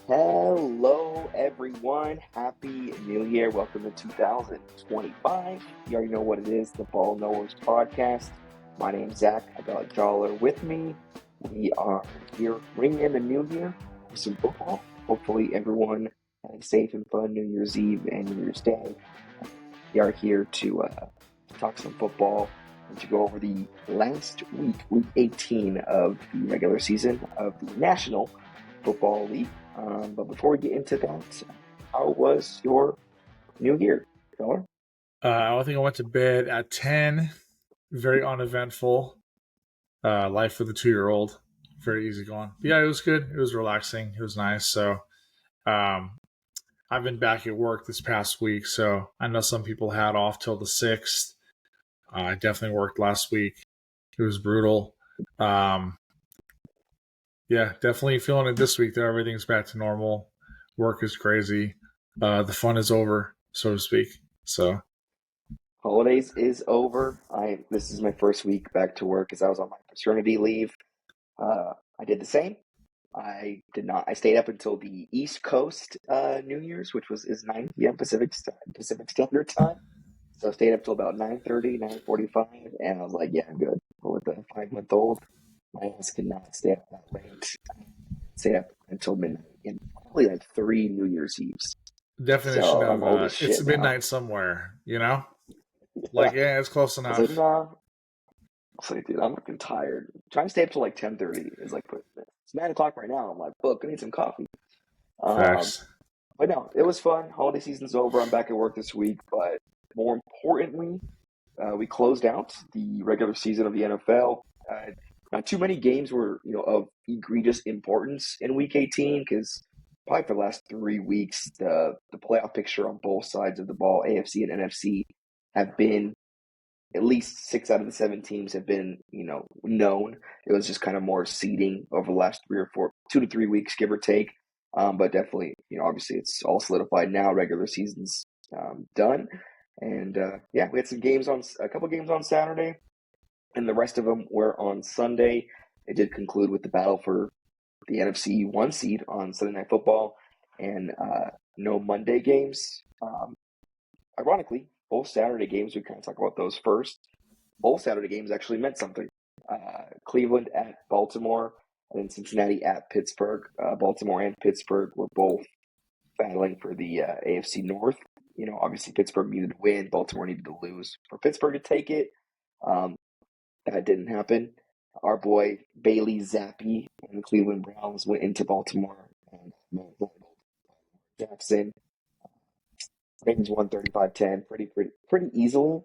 Hello, everyone. Happy New Year. Welcome to 2025. You already know what it is, the Ball Knowers podcast. My name's Zach. I got Joller with me. We are here bringing in the new year with some football. Hopefully, everyone had a safe and fun New Year's Eve and New Year's Day. We are here to talk some football and to go over the last week 18 of the regular season of the National Football League. But before we get into that, how was your New Year, Keller? I think I went to bed at 10. Very uneventful. Life with a 2-year-old. Very easy going. But yeah, it was good. It was relaxing. It was nice. So I've been back at work this past week. So I know some people had off till the 6th. I definitely worked last week. It was brutal. Yeah, definitely feeling it this week. That everything's back to normal. Work is crazy. The fun is over, so to speak. So Holidays is over. This is my first week back to work as I was on my paternity leave. I did the same. I did not. I stayed up until the East Coast New Year's, which is 9 p.m. Pacific Standard Time. So I stayed up till about 9:30, 9:45, and I was like, yeah, I'm good. But with the 5-month-old, my ass could not stay up that late. Stay up until midnight, and probably like 3 New Year's Eves. definition So I'm of old as it's shit now. midnight somewhere, you know? Yeah. Like, yeah, it's close I was like, enough. nah. I was like, dude, I'm fucking tired. Trying to stay up till like 10:30 is like, it's 9 o'clock right now. I'm like, look, I need some coffee. Um, Facts. but no, it was fun. Holiday season's over. I'm back at work this week. But more importantly, we closed out the regular season of the NFL. Not too many games were, of egregious importance in Week 18 because probably for the last 3 weeks, the playoff picture on both sides of the ball, AFC and NFC, have been at least 6 out of the 7 teams have been, known. It was just kind of more seeding over the last 2 to 3 weeks, give or take. But definitely, obviously it's all solidified now. Regular season's done. And yeah, we had a couple games on Saturday, and the rest of them were on Sunday. It did conclude with the battle for the NFC 1 seed on Sunday Night Football, and no Monday games. Ironically, both Saturday games, we kind of talk about those first. Both Saturday games actually meant something. Cleveland at Baltimore, and then Cincinnati at Pittsburgh. Baltimore and Pittsburgh were both battling for the AFC North. Obviously Pittsburgh needed to win, Baltimore needed to lose for Pittsburgh to take it. That didn't happen. Our boy Bailey Zappi and the Cleveland Browns went into Baltimore and Jackson. Ravens won 35-10 pretty easily.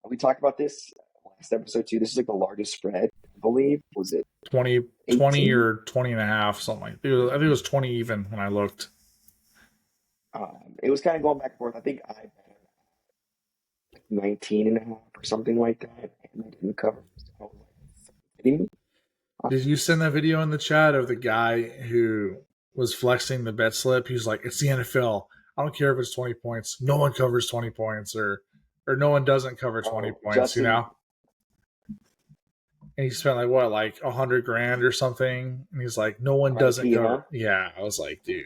We talked about this last episode too. This is like the largest spread, I believe. Was it 20 18? or 20 and a half, something like that. I think it was 20 even when I looked. It was kind of going back and forth. I think I bet 19 and a half or something like that, and they didn't cover. So, kidding me? Did you send that video in the chat of the guy who was flexing the bet slip? He's like, it's the NFL. I don't care if it's 20 points. No one covers 20 points or no one doesn't cover 20 points, you Justin. know? And he spent like 100 grand or something. And he's like, no one doesn't IP, huh? cover. Yeah, I was like, dude.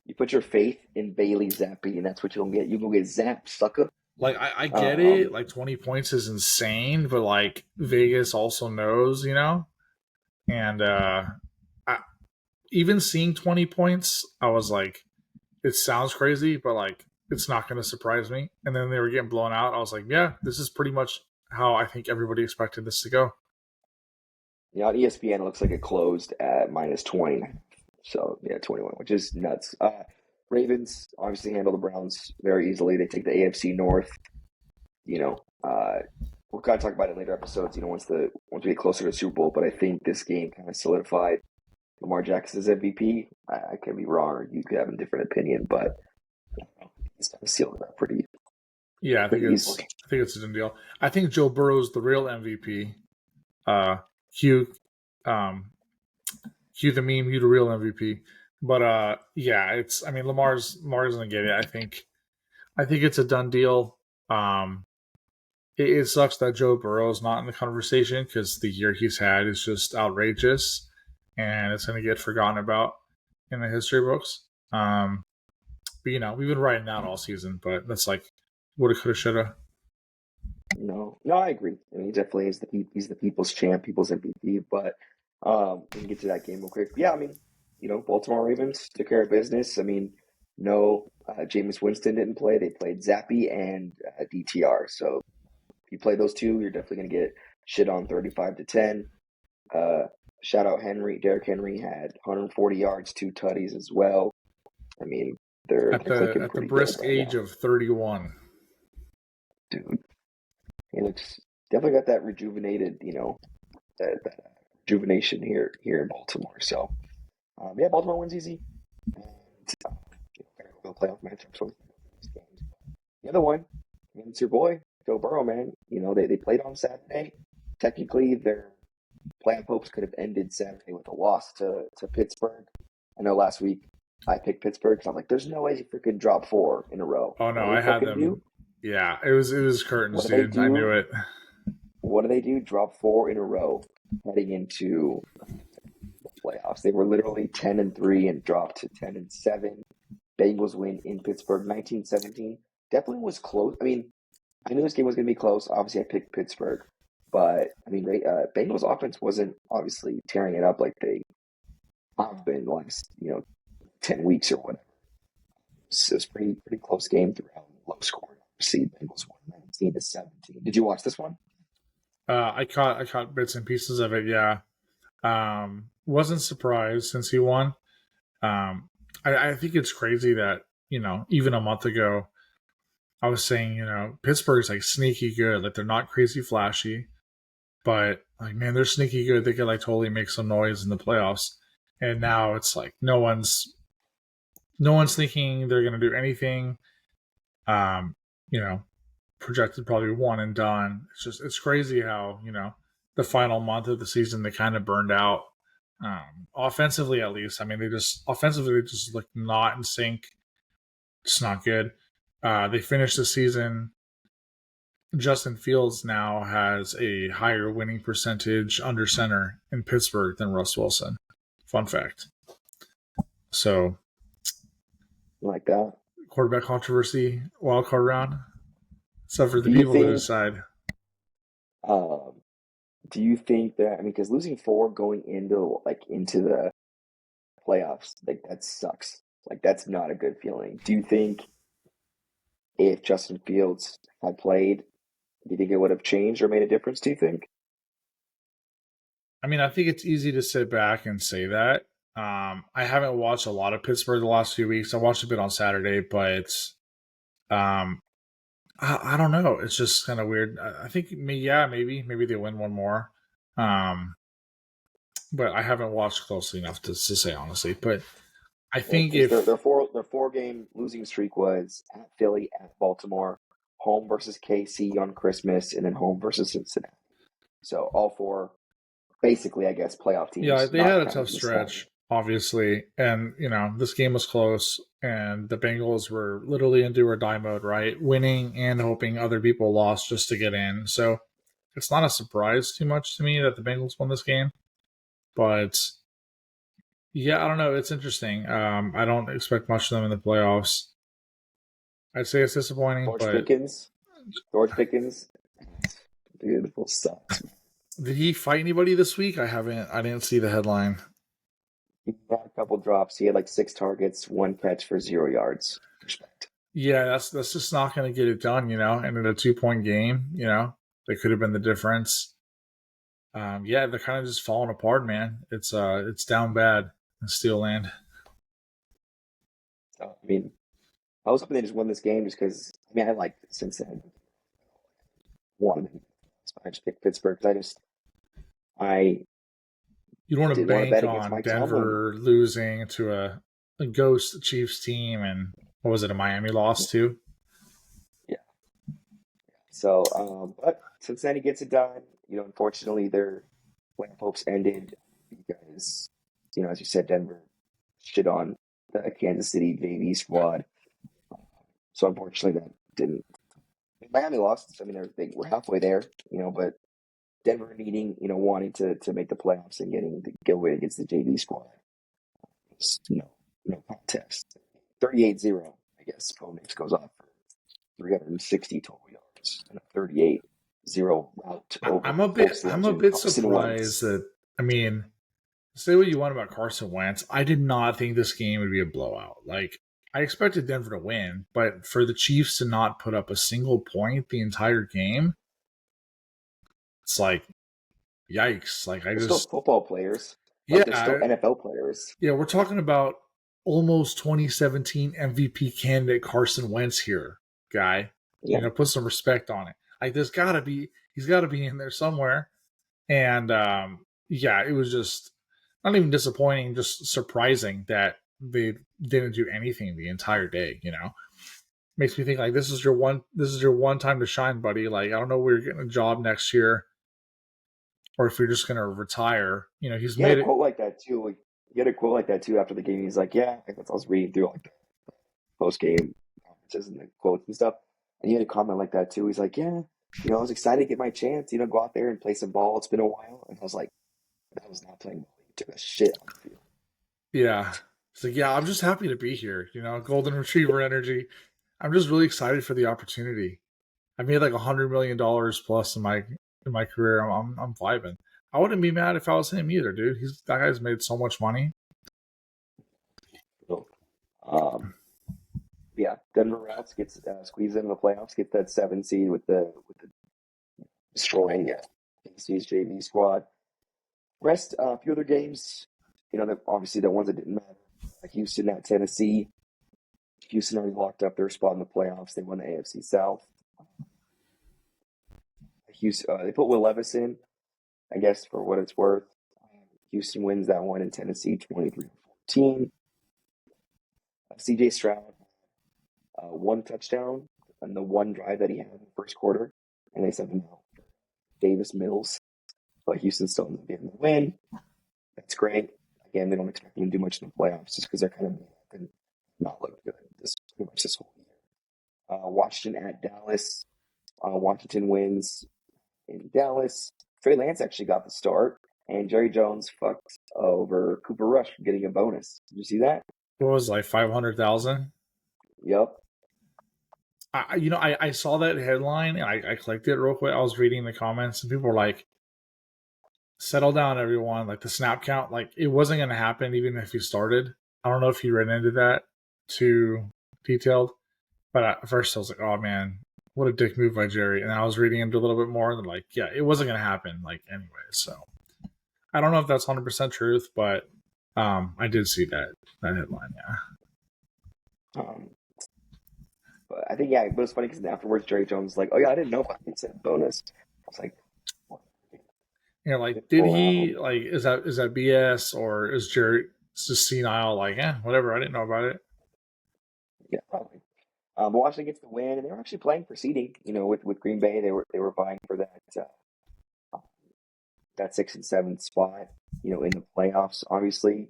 You put your faith in Bailey Zappi, and that's what you'll get. You will get zapped, sucker. Like, I get it. Um, Like, 20 points is insane, but like, Vegas also knows, you know? And even seeing 20 points, I was like, it sounds crazy, but like, it's not going to surprise me. And then they were getting blown out. I was like, yeah, this is pretty much how I think everybody expected this to go. on ESPN, it looks like it closed at minus 20. So, yeah, 21, which is nuts. Ravens obviously handle the Browns very easily. They take the AFC North. You know, we'll kind of talk about it in later episodes, once we get closer to the Super Bowl. But I think this game kind of solidified Lamar Jackson's MVP. I could be wrong, or you could have a different opinion, but he's kind of sealed it up pretty Yeah, easily. I think it's a done deal. I think Joe Burrow's the real MVP. Hugh, Hugh the meme, Hugh the real MVP. But yeah, Lamar's gonna get it. I think it's a done deal. It sucks that Joe Burrow's not in the conversation because the year he's had is just outrageous, and it's gonna get forgotten about. in the history books. But we've been writing down all season, but that's like woulda, coulda, shoulda. No, I agree. I mean, he definitely is he's the people's champ, people's MVP. But we can get to that game real quick. Yeah, I mean, Baltimore Ravens took care of business. I mean, no, Jameis Winston didn't play. They played Zappy and DTR. So if you play those two, you're definitely going to get shit on 35-10. Shout out Derrick Henry had 140 yards, 2 tutties as well. I mean, they're clicking At the pretty good brisk right age now, of 31. dude. He looks definitely got that rejuvenated, that rejuvenation here in Baltimore. So, yeah, Baltimore wins easy. And, go playoff matchups with these games. The other one, I mean, it's your boy Joe Burrow, man. They played on Saturday. Technically, their playoff hopes could have ended Saturday with a loss to Pittsburgh. I know last week I picked Pittsburgh because I'm like, there's no way they freaking drop 4 in a row. Oh What no, do they I had fucking do? them. Yeah, it was What curtains, do they dude. I knew do? it. What do they do? Drop 4 in a row heading into the playoffs. They were literally 10-3 and dropped to 10-7. Bengals win in Pittsburgh, 19-17. Definitely was close. I mean, I knew this game was going to be close. Obviously, I picked Pittsburgh, but I mean, Bengals offense wasn't obviously tearing it up like they have been the last 10 weeks or whatever. It was pretty close game throughout. Low scoring. See, Bengals won 19-17. Did you watch this one? I caught bits and pieces of it. Yeah, wasn't surprised since he won. I think it's crazy that even a month ago I was saying Pittsburgh's like sneaky good. Like they're not crazy flashy, but like man, they're sneaky good. They could like totally make some noise in the playoffs. And now it's like no one's thinking they're going to do anything. Um, you know, projected probably one and done. It's crazy how the final month of the season they kind of burned out. Offensively, at least, I mean, they just look not in sync. It's not good. They finished the season. Justin Fields now has a higher winning percentage under center in Pittsburgh than Russ Wilson. Fun fact. So, Like that? quarterback controversy, wild card round. It's up for the Do you people to think? decide. Um, do you think that? I mean, because losing 4 going into the playoffs, like that sucks. Like that's not a good feeling. Do you think if Justin Fields had played, do you think it would have changed or made a difference? Do you think? I mean, I think it's easy to sit back and say that. I haven't watched a lot of Pittsburgh the last few weeks. I watched a bit on Saturday, but um, I don't know. It's just kind of weird. I think, maybe they win one more. Um, but I haven't watched closely enough to say honestly. But I think Because if their 4 game losing streak was at Philly, at Baltimore, home versus KC on Christmas, and then home versus Cincinnati. So all 4, basically, I guess, playoff yeah, teams they had not a tough counting the Sky. stretch, obviously, and this game was close, and the Bengals were literally in do or die mode, right? Winning and hoping other people lost just to get in. So it's not a surprise too much to me that the Bengals won this game, but yeah, I don't know. It's interesting. I don't expect much of them in the playoffs. I'd say it's disappointing, George but Pickens, George Pickens, beautiful sucks. did he fight anybody this week? I didn't see the headline. He had a couple drops. He had like 6 targets, 1 catch for 0 yards. Respect. Yeah, that's just not going to get it done, And in a 2-point game, that could have been the difference. Yeah, they're kind of just falling apart, man. It's down bad in Steel Land. So, I mean, I was hoping they just won this game just because, I mean, I like Cincinnati won. I just picked Pittsburgh because I You'd want to did want to bank bet against on Mike Tomlin. Denver losing to a ghost Chiefs team, and what was it, a Miami loss too? Yeah. So, but Cincinnati gets it done. Unfortunately, their playoff hopes ended because, as you said, Denver shit on the Kansas City JV squad. So unfortunately, that didn't. Miami lost. So, I mean, they were halfway there, but Denver needing, wanting to make the playoffs and getting the giveaway against the JV squad. no contest. 38-0, I guess. Bo Nix goes off for 360 total yards and a 38-0 rout over Colts I'm a legend bit Carson surprised Wentz. that, I mean, say what you want about Carson Wentz. I did not think this game would be a blowout. Like, I expected Denver to win, but for the Chiefs to not put up a single point the entire game, it's like, yikes. Like, I They're still just, football players. Like they're still yeah, NFL players. yeah, we're talking about almost 2017 MVP candidate Carson Wentz here, guy. Yeah. Put some respect on it. Like, he's got to be in there somewhere. And yeah, it was just not even disappointing, just surprising that they didn't do anything the entire day. Makes me think like this is your one time to shine, buddy. Like, I don't know where you're getting a job next year, or if you're just gonna retire. He's He had a made it. quote like that too. He had a quote like that too after the game. He's like, "Yeah," I was reading through like the post game conferences and the quotes and stuff, and he had a comment like that too. He's like, "Yeah, I was excited to get my chance. Go out there and play some ball. It's been a while." And I was like, "That was not playing ball. He took a shit on the field." Yeah. So yeah, I'm just happy to be here. Golden Retriever energy. I'm just really excited for the opportunity. I made like $100 million plus in my career. I'm vibing. I wouldn't be mad if I was him either, dude. That guy's made so much money. So, yeah, Denver routes gets squeezed into the playoffs, gets that 7 seed with the destroying KC's JV squad. Rest a few other games, obviously the ones that didn't matter. Houston at Tennessee. Houston already locked up their spot in the playoffs. They won the AFC South. Houston, they put Will Levis in, I guess, for what it's worth. Houston wins that one in Tennessee, 23-14. CJ Stroud, one touchdown on the one drive that he had in the first quarter, and they sent him out for Davis Mills. But Houston still ends up getting the win. That's great. Again, they don't expect them to do much in the playoffs just because they're kind of and not look good pretty much this whole year. Washington at Dallas. Washington wins in Dallas. Trey Lance actually got the start, and Jerry Jones fucked over Cooper Rush for getting a bonus. Did you see that? What was it, like 500,000? Yep. I saw that headline and I clicked it real quick. I was reading the comments and people were like, "Settle down, everyone!" Like the snap count, like it wasn't going to happen even if he started. I don't know if you read into that too detailed, but at first I was like, "Oh man, what a dick move by Jerry." And I was reading into a little bit more and like, yeah, it wasn't going to happen. Like anyway, so I don't know if that's 100% truth, but I did see that headline. Yeah. But I think, it was funny because afterwards Jerry Jones was like, "Oh yeah, I didn't know about it. It said bonus." I was like, what? Like, did he like? Is that BS or is Jerry just senile? Like, whatever. I didn't know about it. Yeah, probably. But Washington gets the win, and they were actually playing for seeding. With Green Bay, they were vying for that 6 and 7 spot. In the playoffs, obviously.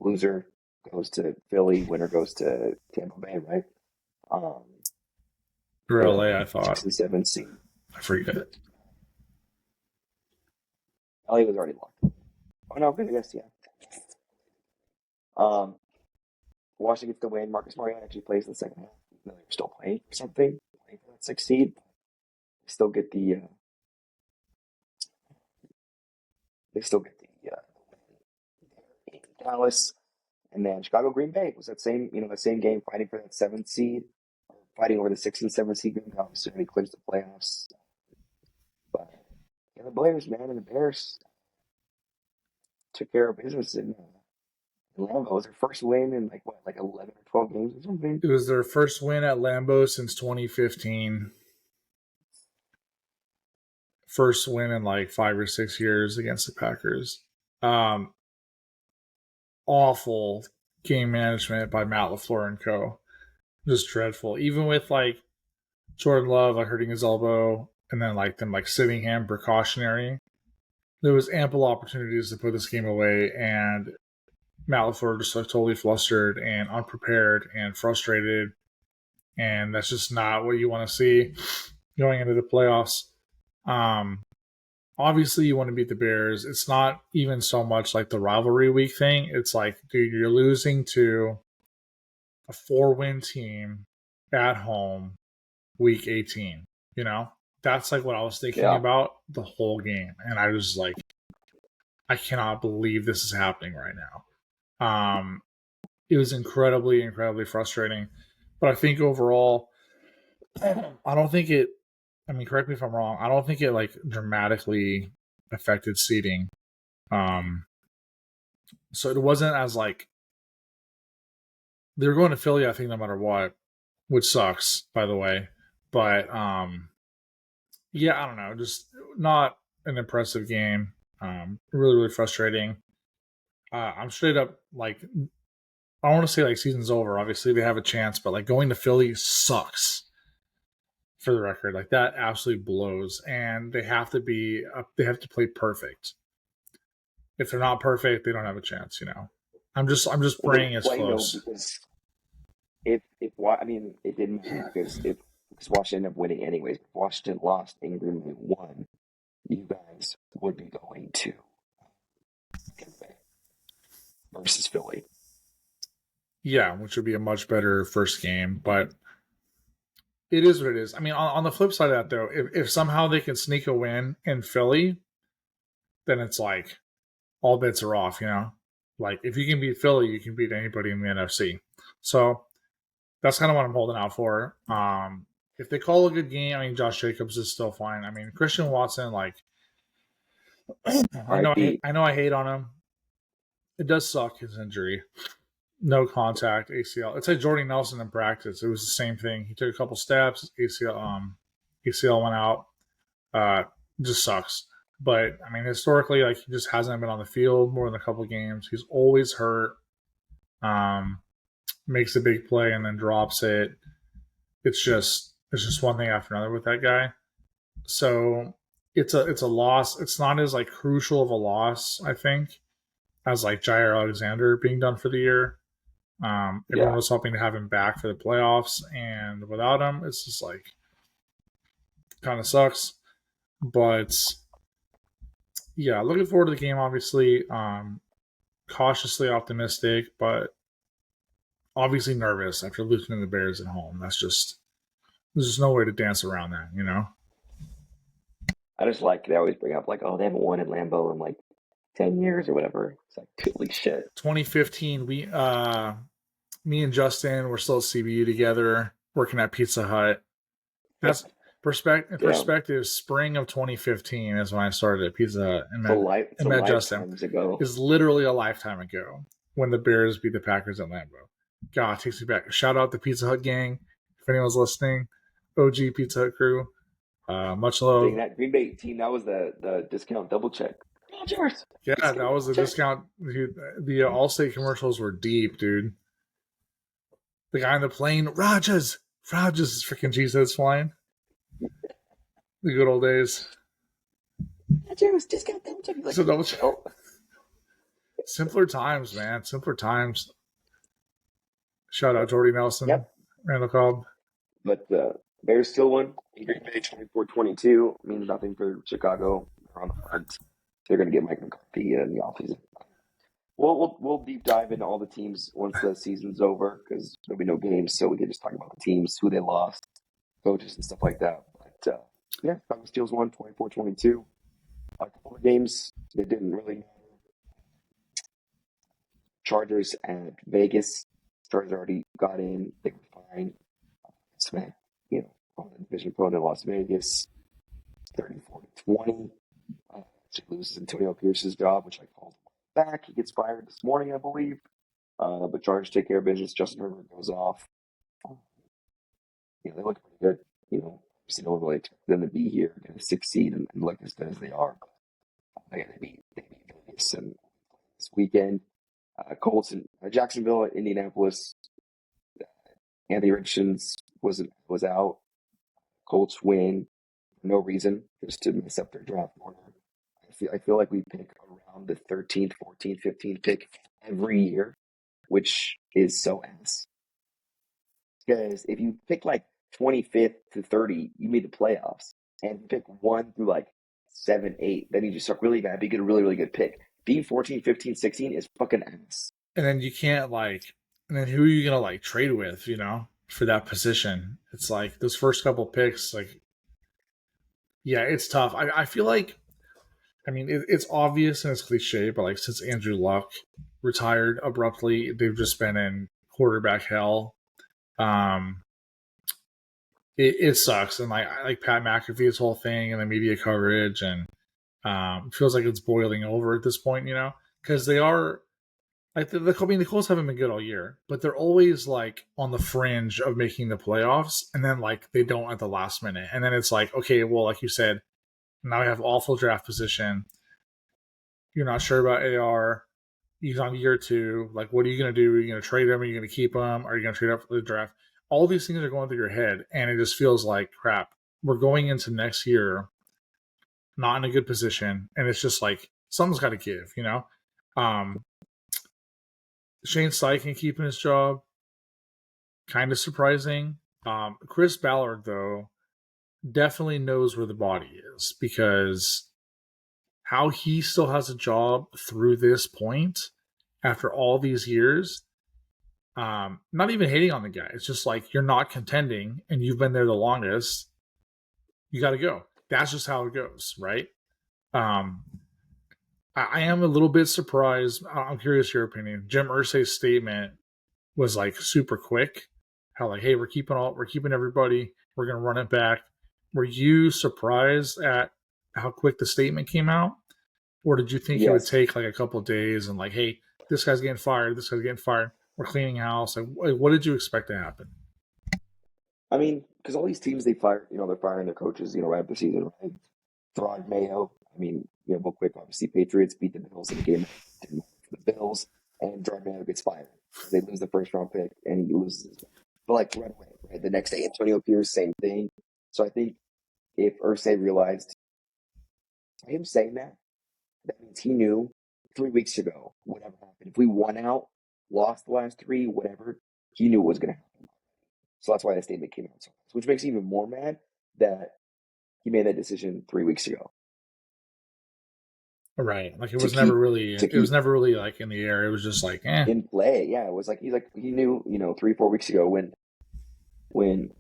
Loser goes to Philly, winner goes to Tampa Bay, right? For LA, I thought 6 and 7 seed. I forget. LA was already locked. Oh no, I guess yeah. Washington gets the win. Marcus Mariota actually plays in the second half. They were still playing for something, playing for that 6 seed. They still get the. In Dallas, and then Chicago Green Bay was that same game fighting for that 7th seed, fighting over the 6 and 7 seed. Green Bay obviously already clinched the playoffs, but the Bears, man, and the Bears took care of business in Lambeau. It was their first win in like 11 or 12 games or something. It was their first win at Lambeau since 2015. First win in like 5 or 6 years against the Packers. Awful game management by Matt LaFleur and co. Just dreadful. Even with like Jordan Love like hurting his elbow and then like them like sitting him precautionary. There was ample opportunities to put this game away, and Matt LaFleur just like totally flustered and unprepared and frustrated, and that's just not what you want to see going into the playoffs. obviously you want to beat the Bears. It's not even so much like the rivalry week thing. It's like, dude, you're losing to a 4-win team at home week 18. You know, that's like what I was thinking Yeah. about the whole game, and I was like, I cannot believe this is happening right now. It was incredibly, incredibly frustrating. But I think overall, I don't think it. I mean, correct me if I'm wrong. I don't think it like dramatically affected seeding. Um, so it wasn't as like they were going to Philly. I think no matter what, which sucks, by the way. But yeah, I don't know. Just not an impressive game. Really, really frustrating. I'm straight up like I don't want to say like season's over. Obviously, they have a chance, but like going to Philly sucks. For the record, like that absolutely blows, and they have to play perfect. If they're not perfect, they don't have a chance. You know, I'm just Well, they praying didn't it's play though close. because I mean it didn't matter because Washington ended up winning anyways. If Washington lost and Green Bay won, you guys would be going to Green Bay versus Philly. Yeah, which would be a much better first game, but it is what it is. I mean, on the flip side of that, though, if somehow they can sneak a win in Philly, then it's like all bets are off. You know, like if you can beat Philly, you can beat anybody in the NFC. So that's kind of what I'm holding out for. If they call a good game, I mean, Josh Jacobs is still fine. I mean, Christian Watson, like R.I.P. I know I hate on him. It does suck his injury. No contact, ACL. It's like Jordy Nelson in practice. It was the same thing. He took a couple steps, ACL went out. Uh, just sucks. But I mean, historically, like he just hasn't been on the field more than a couple games. He's always hurt. Um, Makes a big play and then drops it. It's just one thing after another with that guy. So it's a loss. It's not as like crucial of a loss, I think, as like Jair Alexander being done for the year. Everyone Yeah, was hoping to have him back for the playoffs, and without him, it's just like kind of sucks. But yeah, looking forward to the game. Obviously, cautiously optimistic, but obviously nervous after losing to the Bears at home. There's just no way to dance around that, you know. I just like they always bring up like, oh, they haven't won in Lambeau in like 10 years or whatever. It's like holy shit. 2015, me and Justin were still at CBU together, working at Pizza Hut. That's Damn, perspective. Spring of 2015 is when I started at Pizza Hut it's and a met Justin. lifetimes ago. Is literally a lifetime ago when the Bears beat the Packers at Lambeau. God, it takes me back. Shout out the Pizza Hut gang if anyone's listening. OG Pizza Hut crew. Much Dang, love. that Green Bay team, that was the discount double check. Rodgers, Yeah, that discount was double a check. discount. The Allstate commercials were deep, dude. The guy in the plane, Rogers is freaking Jesus flying. The good old days. Rodgers, discount double check. Like, So double check. oh, Simpler times, man. Simpler times. Shout out Jordy Nelson, yep. Randall Cobb. But the Bears still won. Green Bay 24-22 means nothing for Chicago. They're on the front. They're going to get Mike McCarthy in the offseason. We'll deep dive into all the teams once the season's over because there'll be no games, so we can just talk about the teams, who they lost, coaches, and stuff like that. But yeah, Chicago Steelers won 24-22. A couple of games that didn't really matter. Chargers at Vegas. Chargers already got in. They were fine. Smack, on the division opponent in Las Vegas, 34-20. She loses Antonio Pierce's job, which I called back. He gets fired this morning, I believe. But Chargers take care of business. Justin Herbert goes off. They look pretty good. Obviously, no one really expected them to be here, going to succeed and look as good as they are. They beat Vegas and this weekend. Colts and Jacksonville at Indianapolis. Anthony Richardson's was out. Colts win for no reason, just to mess up their draft order. I feel like we pick around the 13th, 14th, 15th pick every year, which is so ass. Because if you pick like 25th to 30, you made the playoffs. And if you pick 1 through like 7, 8. Then you just suck really bad, but you get a really, really good pick. Being 14, 15, 16 is fucking ass. And then you can't and then who are you gonna trade with, for that position? It's like those first couple picks, yeah, it's tough. I feel like, I mean, it's obvious and it's cliche, but since Andrew Luck retired abruptly, they've just been in quarterback hell. Um, it sucks, and I like Pat McAfee's whole thing and the media coverage, and it feels like it's boiling over at this point, because they are the Colts haven't been good all year, but they're always on the fringe of making the playoffs, and then they don't at the last minute, and then it's okay, well, like you said, now we have awful draft position. You're not sure about AR. He's on year 2. What are you going to do? Are you going to trade him? Are you going to keep him? Are you going to trade up for the draft? All these things are going through your head, and it just feels like crap. We're going into next year not in a good position, and it's just something's got to give, Shane Steichen keeping his job, kind of surprising. Chris Ballard, though, definitely knows where the body is, because how he still has a job through this point after all these years, not even hating on the guy. It's just you're not contending and you've been there the longest. You got to go. That's just how it goes, right? I am a little bit surprised. I'm curious your opinion. Jim Irsay's statement was super quick. How hey, we're keeping everybody. We're gonna run it back. Were you surprised at how quick the statement came out, or did you think it would take a couple of days and hey, this guy's getting fired, this guy's getting fired, we're cleaning house? What did you expect to happen? I mean, because all these teams they fire, they're firing their coaches, right after the season, right? Throd Mayo. I mean, real quick, obviously, Patriots beat the Bills in a game that didn't matter for the Bills, and Throd Mayo gets fired. They lose the first round pick, and he loses his job. But right away, right? The next day, Antonio Pierce, same thing. So I think if Irsay realized him saying that, that means he knew 3 weeks ago whatever happened. If we won out, lost the last 3, whatever, he knew what was going to happen. So that's why that statement came out so fast, which makes me even more mad that he made that decision 3 weeks ago. Right, it was never really in the air. It was just in play. Yeah, it was he knew 3-4 weeks ago when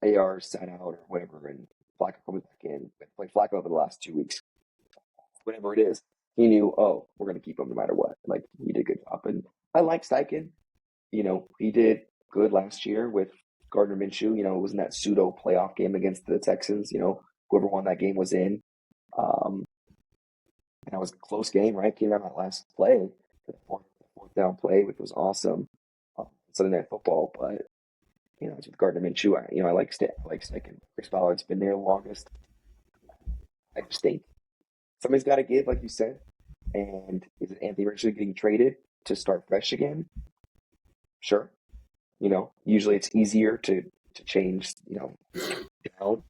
AR sat out or whatever, and Flacco comes back in, played Flacco over the last 2 weeks, whatever it is. He knew, we're going to keep him no matter what. He did a good job, and I like Steichen. He did good last year with Gardner Minshew. It was in that pseudo playoff game against the Texans. Whoever won that game was in. And that was a close game, right? Came out that last play, the fourth down play, which was awesome. Sunday Night Football, but it's with Gardner Minshew. I like Steichen. Chris Ballard's been there the longest. I just think somebody's got to give, like you said. And is it Anthony Richardson getting traded to start fresh again? Sure. Usually it's easier to change, down.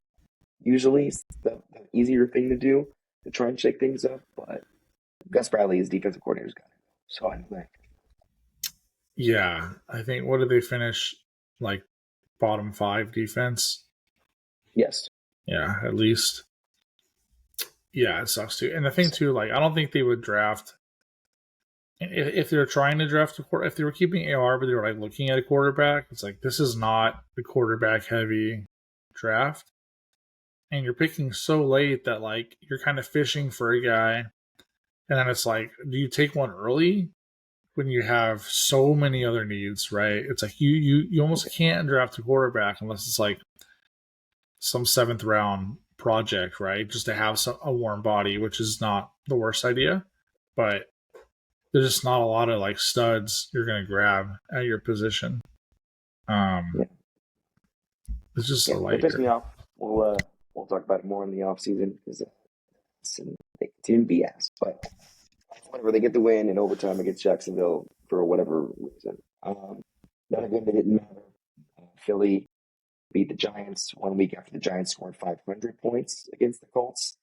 Usually it's the easier thing to do to try and shake things up. But Gus Bradley is defensive coordinator's got it. So I think. Yeah, I think, what did they finish? Bottom 5 defense? Yes. Yeah, at least. Yeah, it sucks too. And the thing too, I don't think they would draft, if they're trying to draft if they were keeping AR, but they were looking at a quarterback. It's this is not a quarterback heavy draft, and you're picking so late that you're kind of fishing for a guy, and then it's do you take one early when you have so many other needs, right? It's you almost can't draft a quarterback unless it's some 7th round project, right? Just to have a warm body, which is not the worst idea, but there's just not a lot of studs you're going to grab at your position. It's just a light. It pissed me off. We'll talk about it more in the offseason because they continue to BS. But whenever they get the win in overtime against Jacksonville for whatever reason, another game that didn't matter. Philly beat the Giants 1 week after the Giants scored 500 points against the Colts.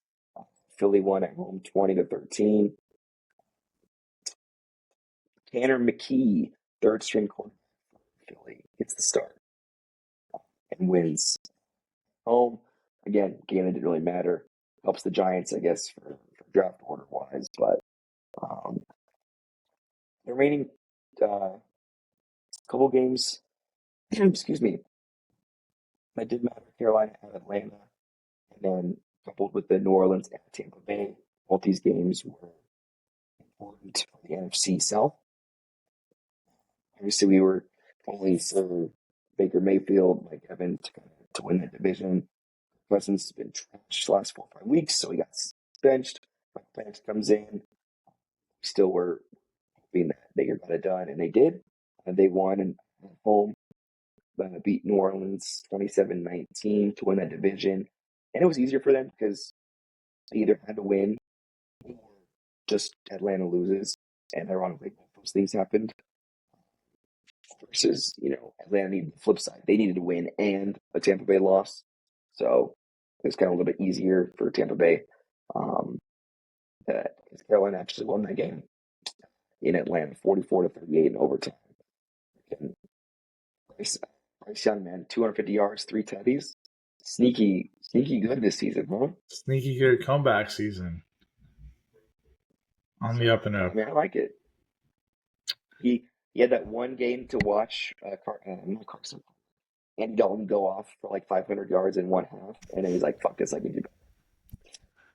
Philly won at home 20-13. Tanner McKee, 3rd string quarterback for Philly, gets the start and wins home. Again, game that didn't really matter. helps the Giants, I guess, for draft order wise. But um, the remaining couple games, excuse me, that did matter. Carolina at Atlanta, and then coupled with the New Orleans at Tampa Bay. Both these games were important for the NFC South. Obviously, we were only for Baker Mayfield, Mike Evans to win that division. Cousins has been trashed the last 4 or 5 weeks, so he got benched. Mike Pence comes in. Still were hoping that Baker got it done, and they did. And they won at home, beat New Orleans 27-19 to win that division. And it was easier for them because they either had to win or just Atlanta loses. And ironically, both those things happened. Versus, Atlanta needed the flip side. They needed to win and a Tampa Bay loss. So it was kind of a little bit easier for Tampa Bay. Because Carolina actually won that game in Atlanta, 44-38 in overtime. And Bryce Young, man, 250 yards, 3 tutties. Sneaky good this season, huh? Sneaky good comeback season. On the up and up. I mean, I like it. He had that one game to watch not Carson, Andy Dalton go off for like 500 yards in one half, and then he's like, "Fuck this, I can do better."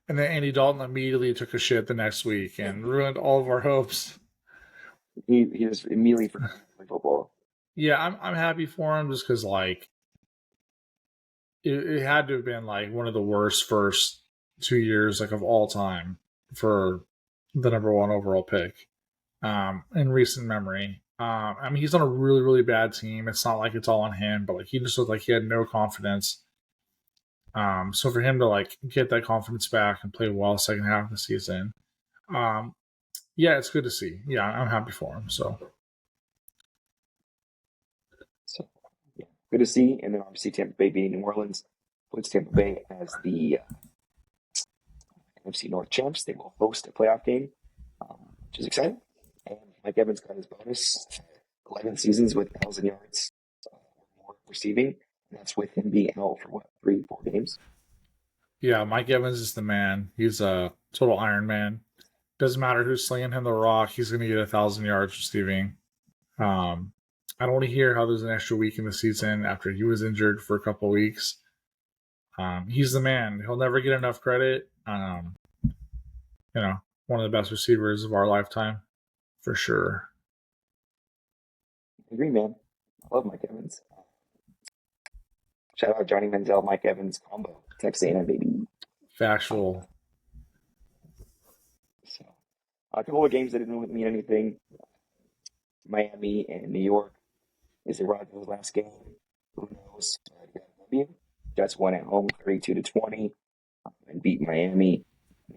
And then Andy Dalton immediately took a shit the next week and ruined all of our hopes. He just immediately forgot football. Yeah, I'm happy for him just because it had to have been one of the worst first 2 years of all time for the number one overall pick in recent memory. He's on a really, really bad team. It's not like it's all on him, but he just looked like he had no confidence. So for him to get that confidence back and play well second half of the season, yeah, it's good to see. Yeah, I'm happy for him. So yeah, good to see. And then obviously Tampa Bay beating New Orleans puts Tampa Bay as the NFC North champs. They will host a playoff game, which is exciting. And Mike Evans got his bonus, 11 seasons with 1,000 yards more receiving. And that's with him being out for 3-4 games. Yeah, Mike Evans is the man. He's a total Iron Man. Doesn't matter who's slinging him the rock, he's going to get 1,000 yards receiving. I don't want to hear how there's an extra week in the season after he was injured for a couple of weeks. He's the man. He'll never get enough credit. One of the best receivers of our lifetime, for sure. I agree, man. I love Mike Evans. Shout out Johnny Manziel, Mike Evans combo. Texas A&M, baby. Factual. So, a couple of games that didn't really mean anything. Miami and New York. Is it Rodgers' last game? Who knows? W. Jets won at home 32-20 and beat Miami.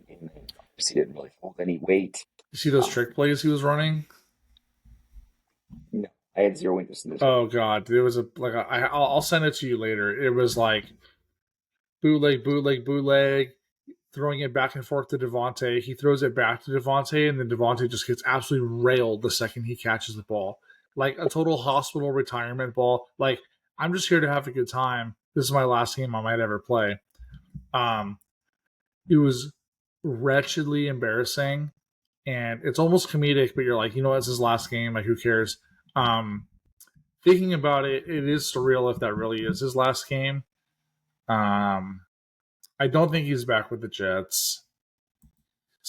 And obviously didn't really hold any weight. You see those trick plays he was running? No, I had zero interest in this. Oh god, there was I'll send it to you later. It was bootleg, throwing it back and forth to Devontae. He throws it back to Devontae, and then Devontae just gets absolutely railed the second he catches the ball. Like a total hospital retirement ball. I'm just here to have a good time. This is my last game I might ever play. It was wretchedly embarrassing, and it's almost comedic, but you're it's his last game. Who cares? Thinking about it, it is surreal if that really is his last game. I don't think he's back with the Jets.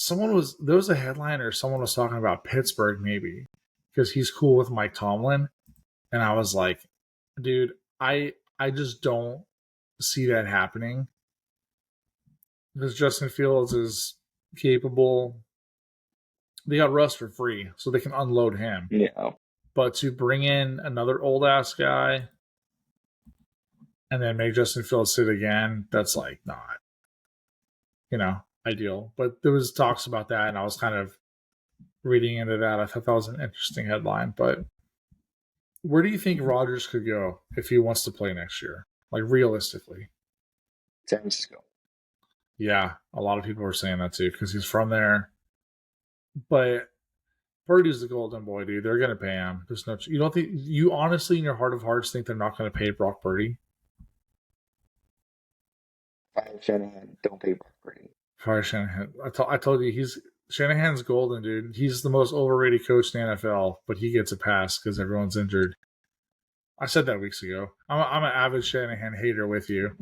There was a headline or someone was talking about Pittsburgh maybe because he's cool with Mike Tomlin, and I was like, dude, I just don't see that happening because Justin Fields is capable. They got Russ for free, so they can unload him. Yeah. But to bring in another old ass guy and then make Justin Fields sit again, that's not, ideal. But there was talks about that, and I was kind of reading into that. I thought that was an interesting headline. But where do you think Rodgers could go if he wants to play next year? Realistically. San Francisco. Yeah, a lot of people are saying that too because he's from there. But Purdy's the golden boy, dude. They're gonna pay him. There's no. You don't think you honestly, in your heart of hearts, think they're not gonna pay Brock Purdy? Kyle Shanahan, don't pay Brock Purdy. Probably Shanahan. I told you Shanahan's golden, dude. He's the most overrated coach in the NFL, but he gets a pass because everyone's injured. I said that weeks ago. I'm an avid Shanahan hater with you,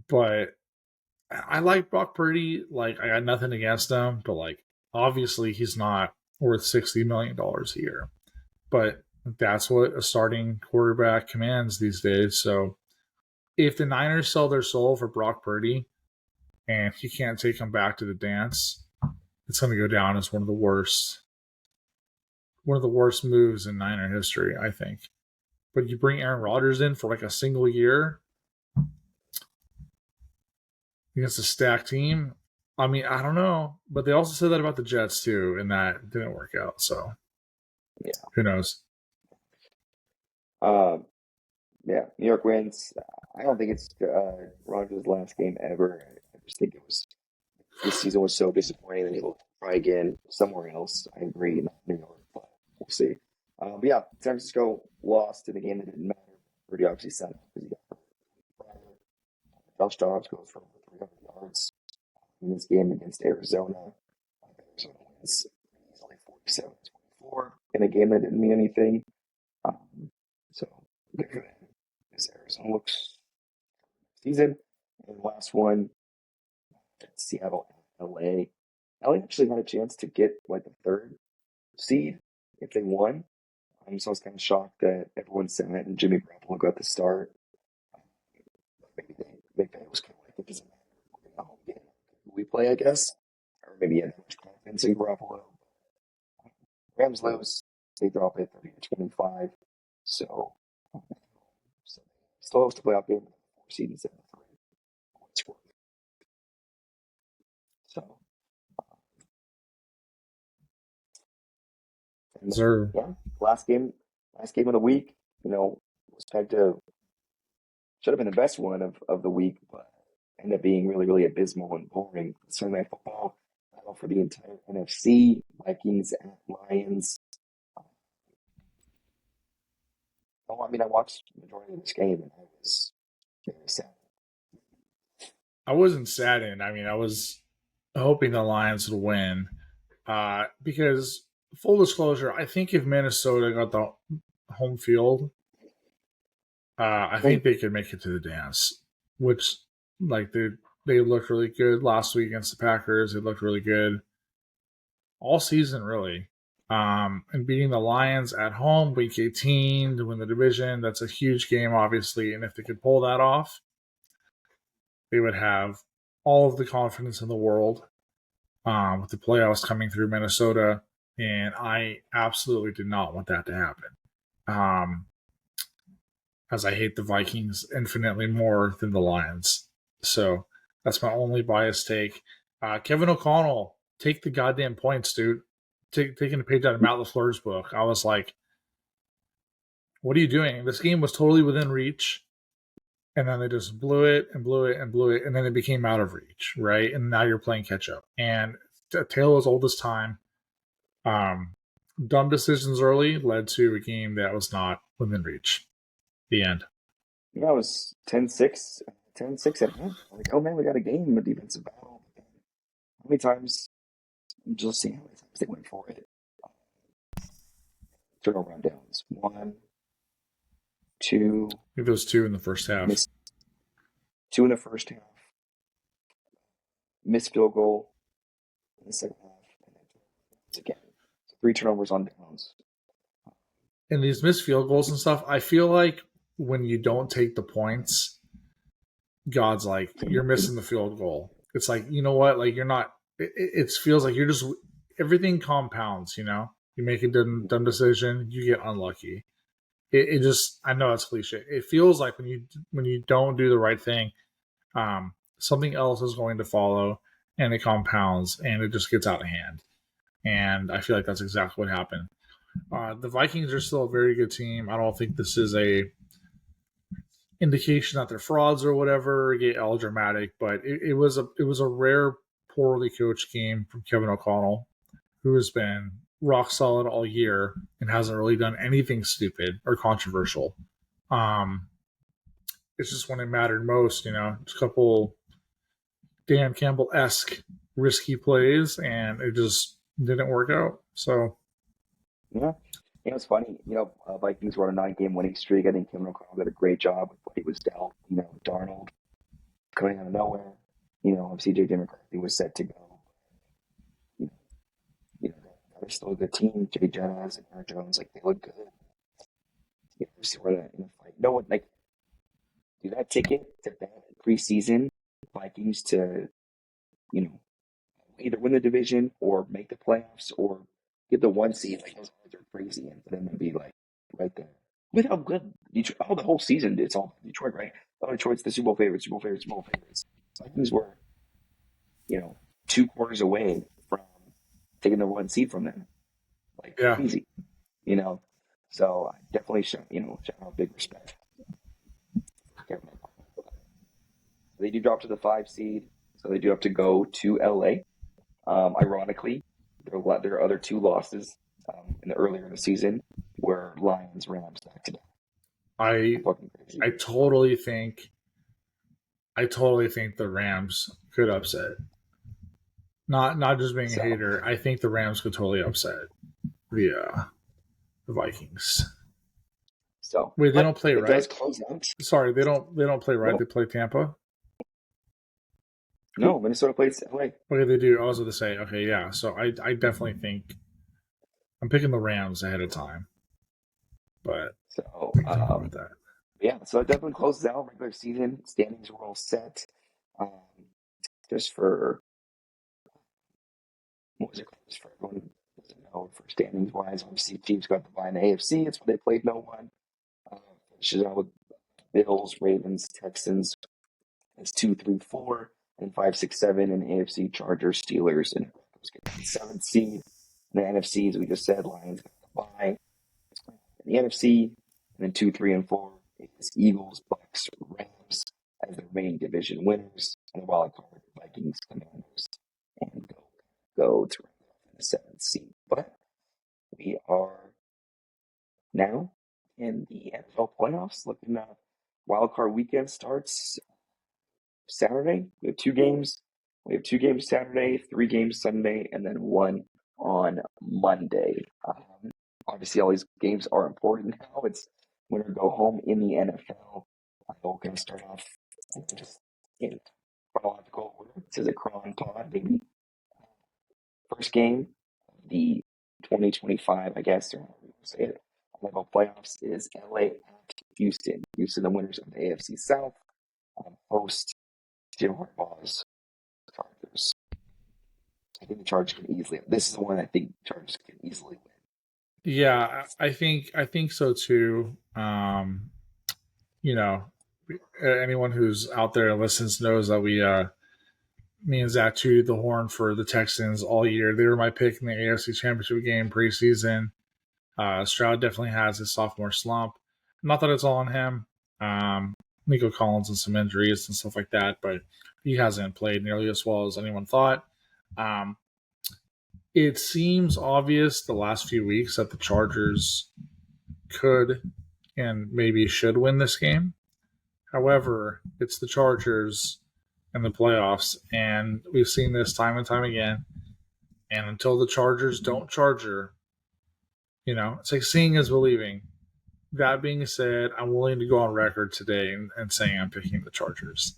but I like Brock Purdy. Like I got nothing against him, but like obviously he's not worth $60 million a year. But that's what a starting quarterback commands these days. So if the Niners sell their soul for Brock Purdy and he can't take them back to the dance, it's going to go down as one of the worst moves in Niner history, I think. But you bring Aaron Rodgers in for like a single year against a stacked team. I mean, I don't know, but they also said that about the Jets too, and that didn't work out. So, Yeah. Who knows? Yeah, New York wins. I don't think it's Rodgers' last game ever. I just think this season was so disappointing that he'll try again somewhere else. I agree, not New York, but we'll see. But yeah, San Francisco lost in the game that didn't matter. Pretty obviously set up because he got hurt. Josh Dobbs goes for over 300 yards in this game against Arizona. Arizona wins easily 47-24 in a game that didn't mean anything. So good for them. Because Arizona looks season. And last one, Seattle, LA. LA actually had a chance to get like the third seed if they won. So I was kind of shocked that everyone said that and Jimmy Garoppolo got the start. Maybe it was kind of like it doesn't matter. We're going to home game. We play, I guess. Or maybe he had much confidence in Garoppolo. Rams lose. They drop it 30-25. So still host a playoff game. 4 seed instead of 3. So, Sir. yeah, last game of the week, was pegged to should have been the best one of the week, but ended up being really, really abysmal and boring. Sunday Night Football battle for the entire NFC, Vikings at Lions. I mean, I watched the majority of this game and I was very sad. I wasn't saddened. I mean, I was hoping the Lions would win because, full disclosure, I think if Minnesota got the home field, I think they could make it to the dance. Which, like, they looked really good last week against the Packers. They looked really good all season, really. And beating the Lions at home, week 18 to win the division, that's a huge game, obviously. And if they could pull that off, they would have all of the confidence in the world with the playoffs coming through Minnesota. And I absolutely did not want that to happen. As I hate the Vikings infinitely more than the Lions. So that's my only biased take. Kevin O'Connell, take the goddamn points, dude. Taking a page out of Matt LaFleur's book. I was like, what are you doing? This game was totally within reach. And then they just blew it and blew it and blew it. And then it became out of reach, right? And now you're playing catch up. And a tale as old as time. Dumb decisions early led to a game that was not within reach. The end. Yeah, it was 10-6, 10-6 at home. Like, oh man, we got a game, a defensive battle. How many times, just see how many times they went for it. Turnover on downs. 1, 2. I think those 2 in the first half. 2 in the first half. Missed field goal in the second half. And then again. So 3 turnovers on downs. And these missed field goals and stuff, I feel like when you don't take the points, God's like, you're missing the field goal. It's like, you know what? Like, you're not, it feels like you're just, everything compounds, you know? You make a dumb decision, you get unlucky. It just, I know it's cliche. It feels like when you don't do the right thing, something else is going to follow and it compounds and it just gets out of hand. And I feel like that's exactly what happened. The Vikings are still a very good team. I don't think this is a indication that they're frauds or whatever, get all dramatic, but it was a rare, poorly coached game from Kevin O'Connell, who has been rock solid all year and hasn't really done anything stupid or controversial. It's just when it mattered most, just a couple Dan Campbell-esque risky plays, and it just didn't work out. So Yeah. It's funny. Vikings were on a 9-game winning streak. I think Kevin O'Connell did a great job with what he was dealt. Darnold coming out of nowhere. Obviously J.J. McCarthy was set to go. You know, they're still a good team. Jay Jettas and Aaron Jones, like they look good. See where that in a fight. No one like do that ticket to that preseason Vikings to you know either win the division or make the playoffs or get the 1 seed. Like those odds are crazy, and for them to be like right there with how good Detroit, the whole season. It's all Detroit, right? Oh, Detroit's the Super Bowl favorites. Super Bowl favorites. Super Bowl favorites. Vikings were 2 quarters away from taking the 1 seed from them, like yeah, crazy. You know, so I definitely shout out big respect. They do drop to the 5 seed, so they do have to go to LA. Ironically, their other 2 losses in the earlier in the season were Lions, Rams back to back. I Fucking crazy. I totally think the Rams could upset. Not just being a So, hater. I think the Rams could totally upset the Vikings. Wait, they don't but play it does right. close out. Sorry, they don't play right. No, They play Tampa. no, Minnesota plays LA. Okay, they do. I was going to say. Okay, yeah. So I definitely think I'm picking the Rams ahead of time, but So, we can talk about that. yeah, so it definitely closes out regular season. Standings were all set. Um, just for what was it called? Just for everyone who doesn't know, for standings wise, obviously Chiefs got the bye in the AFC. It's where they played no one. Finishes out with Bills, Ravens, Texans. It's 2, 3, 4, and 5, 6, 7 in AFC. Chargers, Steelers, and Broncos get the 7th seed. And the NFC, as we just said, Lions got the bye. In the NFC, and then 2, 3, and 4 is Eagles, Bucks, Rams as the remaining division winners, and the wild card Vikings, Commanders, and go to the 7th seed. But we are now in the NFL playoffs. Looking at wild card weekend starts Saturday. We have 2 games. We have 2 games Saturday, 3 games Sunday, and then 1 on Monday. Obviously, all these games are important now. It's win or go home in the NFL. We're going to start off just in chronological order. This is a Cron Pod, baby. First game of the 2025, I guess, or however you want to say it, NFL playoffs is LA at Houston. Houston, the winners of the AFC South, host Jim Harbaugh's Chargers. I think the Chargers can easily. This is the one I think Chargers can easily win. Yeah, I think so too. You know, anyone who's out there and listens knows that me and Zach tooted the horn for the Texans all year. They were my pick in the AFC Championship game preseason. Stroud definitely has his sophomore slump. Not that it's all on him. Nico Collins and some injuries and stuff like that, but he hasn't played nearly as well as anyone thought. It seems obvious the last few weeks that the Chargers could and maybe should win this game. However, it's the Chargers in the playoffs, and we've seen this time and time again. And until the Chargers don't charger, it's like seeing is believing. That being said, I'm willing to go on record today and saying I'm picking the Chargers.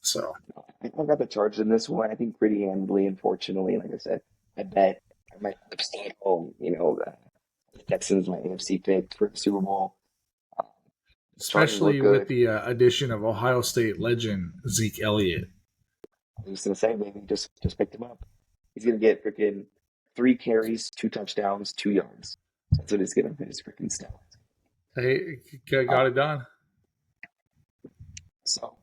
So I've got the Chargers in this one. I think pretty handily. Unfortunately, like I said, I bet I might stay at home. The Texans, my AFC pick for the Super Bowl. Chargers look especially with good. the addition of Ohio State legend Zeke Elliott. I was gonna say, maybe just picked him up. He's gonna get freaking 3 carries, 2 touchdowns, 2 yards. That's what he's gonna his freaking stat. Hey, Uh, got it done. so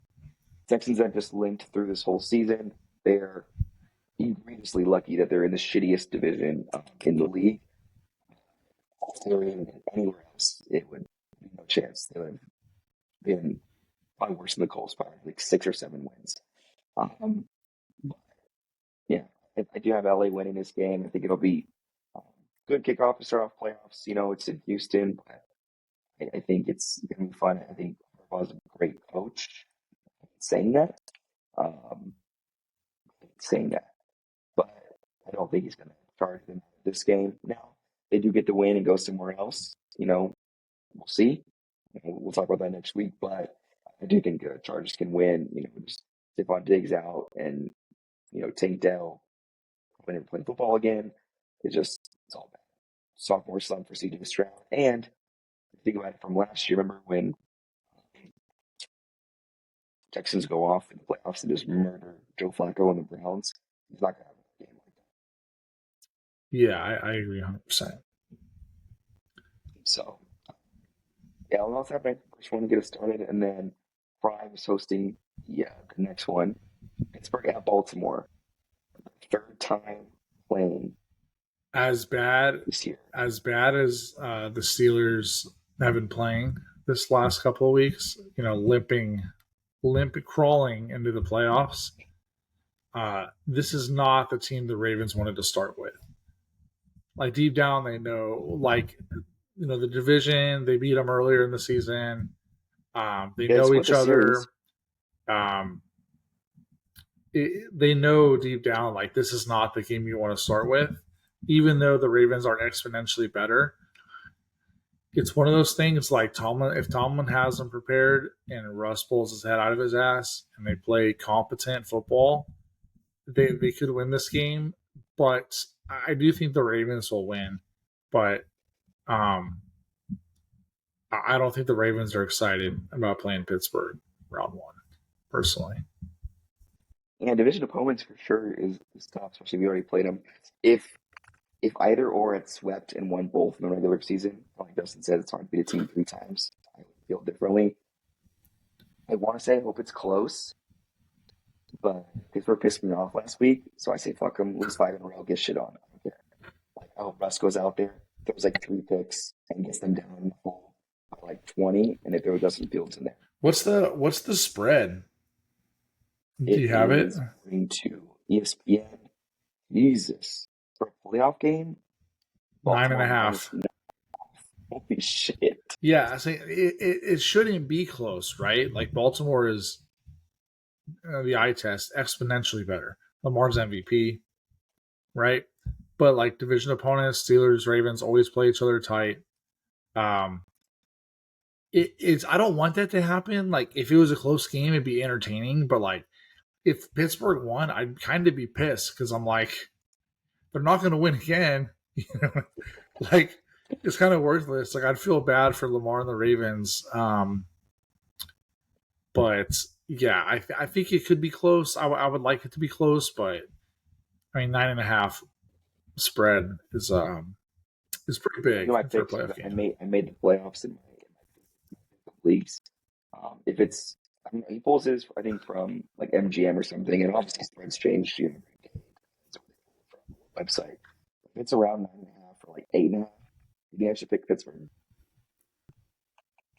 Texans have just limped through this whole season. They're egregiously lucky that they're in the shittiest division in the league. If they were in anywhere else, it would be no chance. They would have been probably worse than the Colts by like 6 or 7 wins. Um, yeah, I do have LA winning this game. I think it'll be good kickoff to start off playoffs. It's in Houston, but I think it's going to be fun. I think Harbaugh's a great coach. Saying that, um, saying that, but I don't think he's going to charge them this game. Now they do get the win and go somewhere else. We'll see. We'll talk about that next week, but I do think Chargers can win. Just Stephon Diggs out and Tank Dell playing football again. It's all bad. Sophomore slump for CJ Stroud, and think about it from last year. Remember when Texans go off in the playoffs and just murder Joe Flacco and the Browns? He's not going to have a game like that. Yeah, I agree 100%. So, yeah, what else happening? First one to get us started, and then Prime is hosting the next one. Pittsburgh at Baltimore. Third time playing As bad this year. as the Steelers have been playing this last couple of weeks, limping crawling into the playoffs. This is not the team the Ravens wanted to start with. Like deep down, they know, the division. They beat them earlier in the season. They know each other. They know deep down, like this is not the game you want to start with. Even though the Ravens are exponentially better, it's one of those things like Tomlin. If Tomlin has them prepared and Russ pulls his head out of his ass and they play competent football, they could win this game. But I do think the Ravens will win. But I don't think the Ravens are excited about playing Pittsburgh round one, personally. Yeah, division opponents for sure is tough, especially if we already played them. If either or had swept and won both in the regular season, like Dustin said, it's hard to beat a team 3 times. I would feel differently. I want to say I hope it's close, but Pittsburgh pissed me off last week, so I say fuck them, lose 5 in a row, get shit on. I don't care. Like, I hope Russ goes out there, throws like 3 picks, and gets them down in the hole by like 20, and if there was Justin Fields in there. What's the spread? Do you have it? According to ESPN, Jesus. For a playoff game? 9.5. Holy shit. Yeah, it shouldn't be close, right? Like Baltimore is the eye test exponentially better. Lamar's MVP, right? But like division opponents, Steelers, Ravens always play each other tight. It's I don't want that to happen. Like if it was a close game, it'd be entertaining. But like if Pittsburgh won, I'd kind of be pissed because I'm like, they're not going to win again. Like it's kind of worthless. Like I'd feel bad for Lamar and the Ravens. But yeah, I think it could be close. I would like it to be close, but I mean 9.5 spread is pretty big My for a picks, playoff game. I made the playoffs in my leagues. If it's, he pulls his, I think, from like MGM or something, and obviously spreads change website. If it's around 9.5 or like 8.5, maybe I should pick Pittsburgh.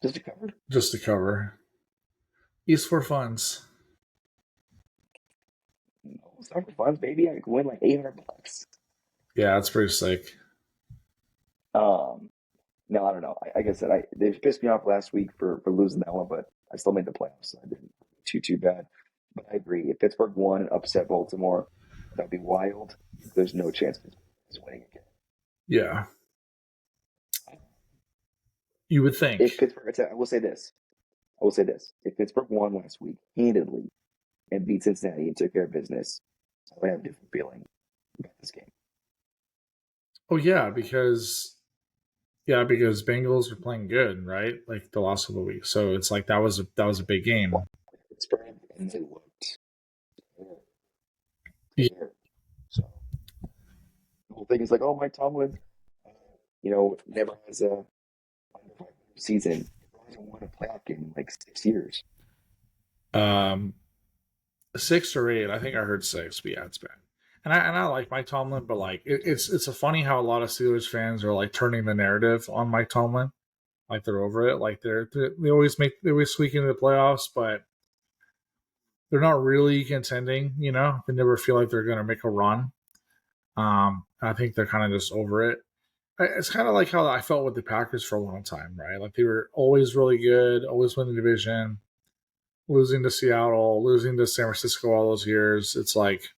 Just to cover. Just to cover. East for funds. No, it's not for funds, baby. I could win like $800. Yeah, that's pretty sick. No, I don't know. Like I said, they pissed me off last week for losing that one, but I still made the playoffs, so I didn't too bad. But I agree. If Pittsburgh won and upset Baltimore, that'd be wild. There's no chance Pittsburgh is winning again. Yeah. You would think. If Pittsburgh, I will say this. If Pittsburgh won last week handedly and beat Cincinnati and took care of business, I would have a different feeling about this game. Oh yeah, because Bengals were playing good, right? Like the last couple of weeks. So it's like that was a big game. Pittsburgh and they looked So the whole thing is like, oh, Mike Tomlin, never has a season. He hasn't won a playoff game in like 6 years. 6 or 8. I think I heard 6, but yeah, it's bad. And I like Mike Tomlin, but like it's a funny how a lot of Steelers fans are like turning the narrative on Mike Tomlin, like they're over it. Like they always squeak into the playoffs, but they're not really contending. They never feel like they're going to make a run. I think they're kind of just over it. It's kind of like how I felt with the Packers for a long time, right? Like they were always really good, always winning the division, losing to Seattle, losing to San Francisco all those years. It's like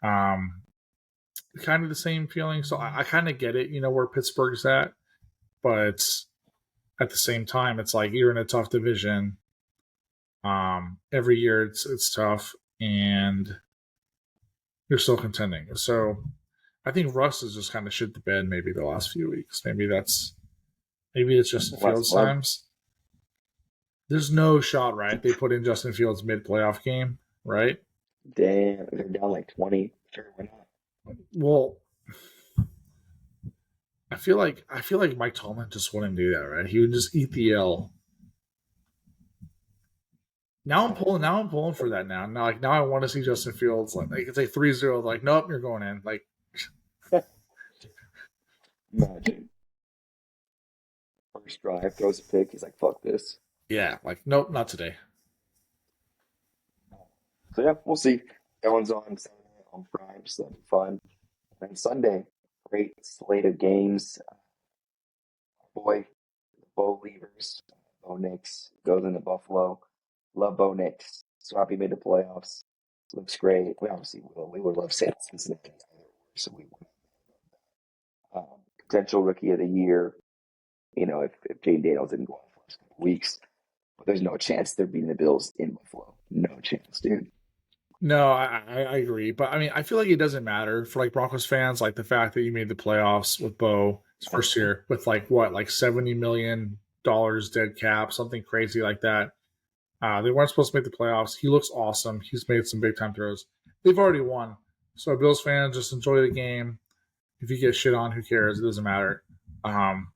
Um, kind of the same feeling. So I kind of get it, where Pittsburgh's at, but at the same time, it's like you're in a tough division. Every year it's tough, and you're still contending. So I think Russ has just kind of shit the bed maybe the last few weeks. Maybe it's Justin Last Fields month, times. There's no shot, right? They put in Justin Fields mid playoff game, right? damn, they're down like 20. Sure, why not? Well, I feel like Mike Tomlin just wouldn't do that, right? He would just eat the L. Now I'm pulling for that now. Now I want to see Justin Fields like it's like 3-0, like, nope, you're going in. Like, Imagine first drive throws a pick. He's like, "Fuck this." yeah, like, nope, not today. So yeah, we'll see. That one's on Saturday on Prime, so that'll be fun. And then Sunday, great slate of games. Boy, the Bo Leavers, Bo Nix goes into Buffalo. Love Bo Nix. So happy he made the playoffs. Looks great. We obviously will. We would love Cincinnati, so we would. Potential rookie of the year. If Jane Daniels didn't go off the last couple weeks, but there's no chance they're beating the Bills in Buffalo. No chance, dude. No, I agree, but I mean, I feel like it doesn't matter for like Broncos fans, like the fact that you made the playoffs with Bo his first year with like what, like $70 million dead cap, something crazy like that. They weren't supposed to make the playoffs. He looks awesome. He's made some big time throws. They've already won, so Bills fans just enjoy the game. If you get shit on, who cares? It doesn't matter. Um,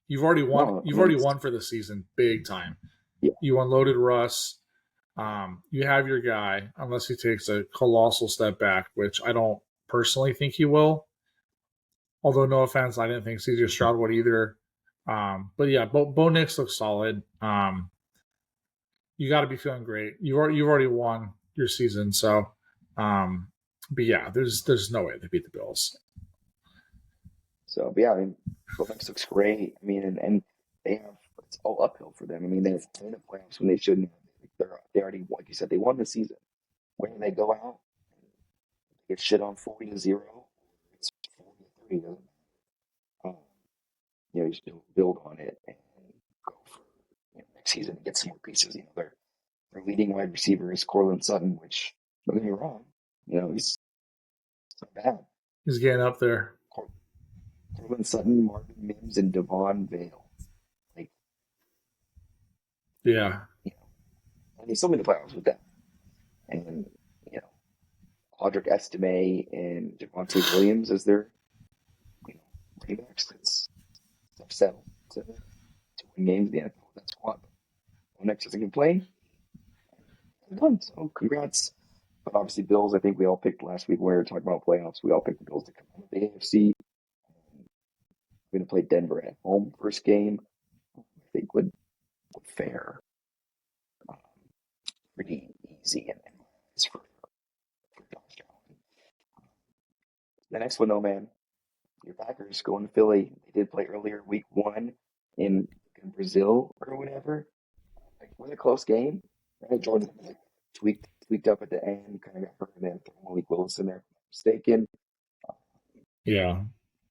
you've already won. No, I You've mean, already won for the season, big time. yeah, You unloaded Russ. You have your guy, unless he takes a colossal step back, which I don't personally think he will. Although, no offense, I didn't think CJ Stroud would either. But yeah, Bo Nix looks solid. You got to be feeling great. You've already won your season, so. But yeah, there's no way they beat the Bills. So, but yeah, I mean, Bulldogs looks great. I mean, and they have it's all uphill for them. I mean, they're in the playoffs when they shouldn't have. They already, like you said, they won the season. When they go out, get shit on 40-0, it's 40-3. Um, you just build on it and go for next season and get some more pieces. Their leading wide receiver is Cortland Sutton, which don't get me wrong, he's not bad. He's getting up there. Cortland Sutton, Marvin Mims, and Devon Vale. Like, Yeah, and he still made the playoffs with them. And, Audric Estime and Javonte Williams as their, running backs. It's tough sell to win games in the NFL with that squad. But next doesn't complain. Done. So congrats. But obviously, Bills, I think we all picked last week when we were talking about playoffs. We all picked the Bills to come out of the AFC. We're going to play Denver at home first game. I think would fare um, pretty easy and nice for Josh Allen. The next one, though, man, your Packers going to Philly. They did play earlier week one in Brazil or whatever. Like, it was a close game, right? Jordan like tweaked up at the end, kind of got hurt, and then Malik Willis in there, if I'm not mistaken. yeah.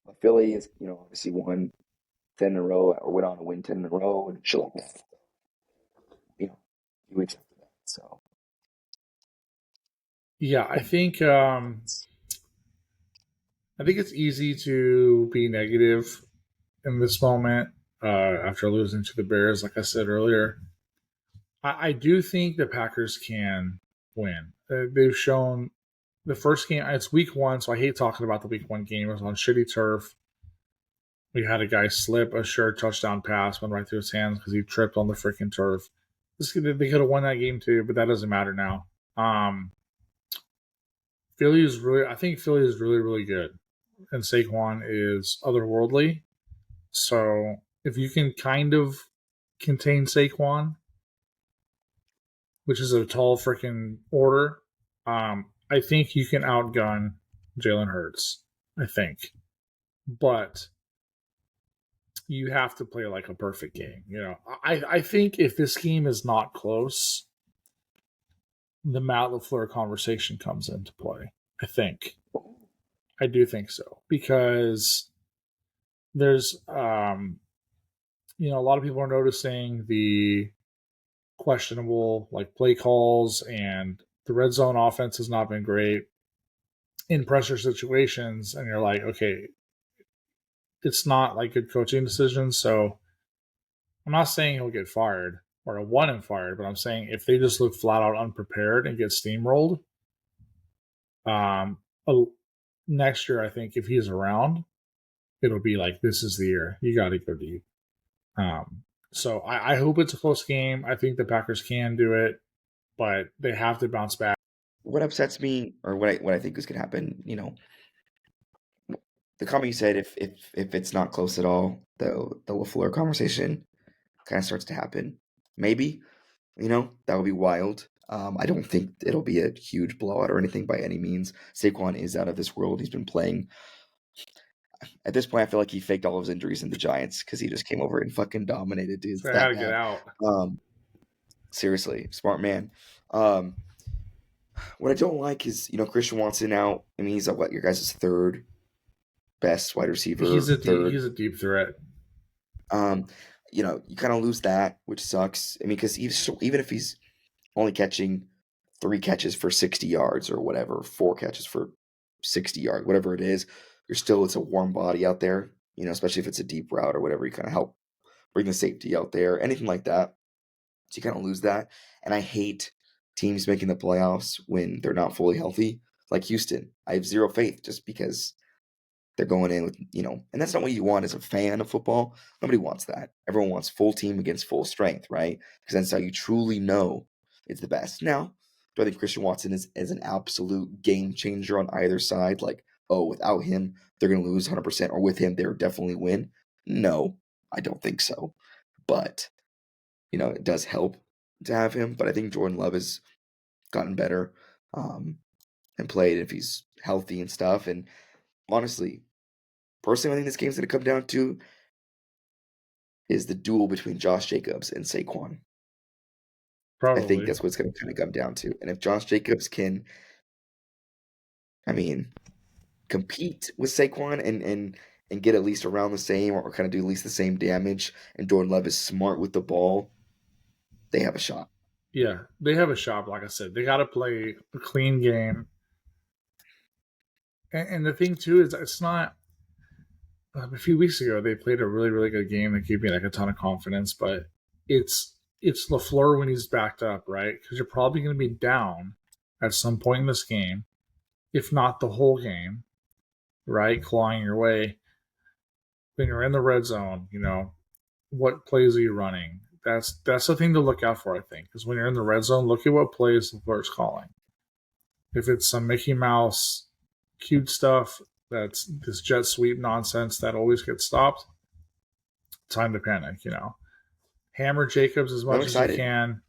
But Philly is, obviously won 10 in a row or went on to win 10 in a row and shit like that. A few weeks after that. So, Yeah, I think it's easy to be negative in this moment after losing to the Bears. Like I said earlier, I do think the Packers can win. They've shown the first game. It's week one, so I hate talking about the week one game. It was on shitty turf. We had a guy slip a sure touchdown pass, went right through his hands because he tripped on the freaking turf. They could have won that game too, but that doesn't matter now. I think Philly is really, really good, and Saquon is otherworldly. So if you can kind of contain Saquon, which is a tall freaking order, I think you can outgun Jalen Hurts. I think, but you have to play like a perfect game. I think if this game is not close, the Matt LaFleur conversation comes into play. I think. I do think so because there's a lot of people are noticing the questionable like play calls, and the red zone offense has not been great in pressure situations, and you're like, okay, it's not like good coaching decisions. So I'm not saying he'll get fired or I want him fired, but I'm saying if they just look flat out unprepared and get steamrolled, um, next year I think if he's around, it'll be like this is the year you got to go deep. So I hope it's a close game. I think the Packers can do it, but they have to bounce back. What upsets me, or what I think is gonna happen, the comment you said, if it's not close at all, the LaFleur conversation kind of starts to happen. Maybe, that would be wild. I don't think it'll be a huge blowout or anything by any means. Saquon is out of this world. He's been playing. At this point, I feel like he faked all of his injuries in the Giants because he just came over and fucking dominated dudes So I had that to get bad. out. Seriously, smart man. Um, what I don't like is, Christian Watson out. I mean, he's your guys' third best wide receiver, He's third. a deep threat. Um, you kind of lose that, which sucks. I mean, because even if he's only catching 3 catches for 60 yards or whatever, 4 catches for 60 yards, whatever it is, it's a warm body out there, especially if it's a deep route or whatever. You kind of help bring the safety out there, anything like that. So you kind of lose that. And I hate teams making the playoffs when they're not fully healthy, like Houston. I have zero faith just because they're going in with, and that's not what you want as a fan of football. Nobody wants that. Everyone wants full team against full strength, right? Because that's how you truly know it's the best. Now, do I think Christian Watson is an absolute game changer on either side? Like, oh, without him, they're going to lose 100%, or with him, they'll definitely win? No, I don't think so. But, it does help to have him. But I think Jordan Love has gotten better and played if he's healthy and stuff. And honestly, personally, I think this game's going to come down to is the duel between Josh Jacobs and Saquon. I think Probably. that's what it's going to kind of come down to. And if Josh Jacobs can, I mean, compete with Saquon and get at least around the same, or kind of do at least the same damage, and Jordan Love is smart with the ball, they have a shot. Yeah, they have a shot. Like I said, they got to play a clean game. And the thing too is, it's not. A few weeks ago, they played a really, really good game that gave me like a ton of confidence. But it's Lafleur when he's backed up, right? Because you're probably going to be down at some point in this game, if not the whole game, right? Clawing your way. When you're in the red zone, what plays are you running? That's the thing to look out for, I think, because when you're in the red zone, look at what plays Lafleur's calling. If it's some Mickey Mouse cute stuff, that's this jet sweep nonsense that always gets stopped, time to panic, Hammer Jacobs as I'm much as you excited. can,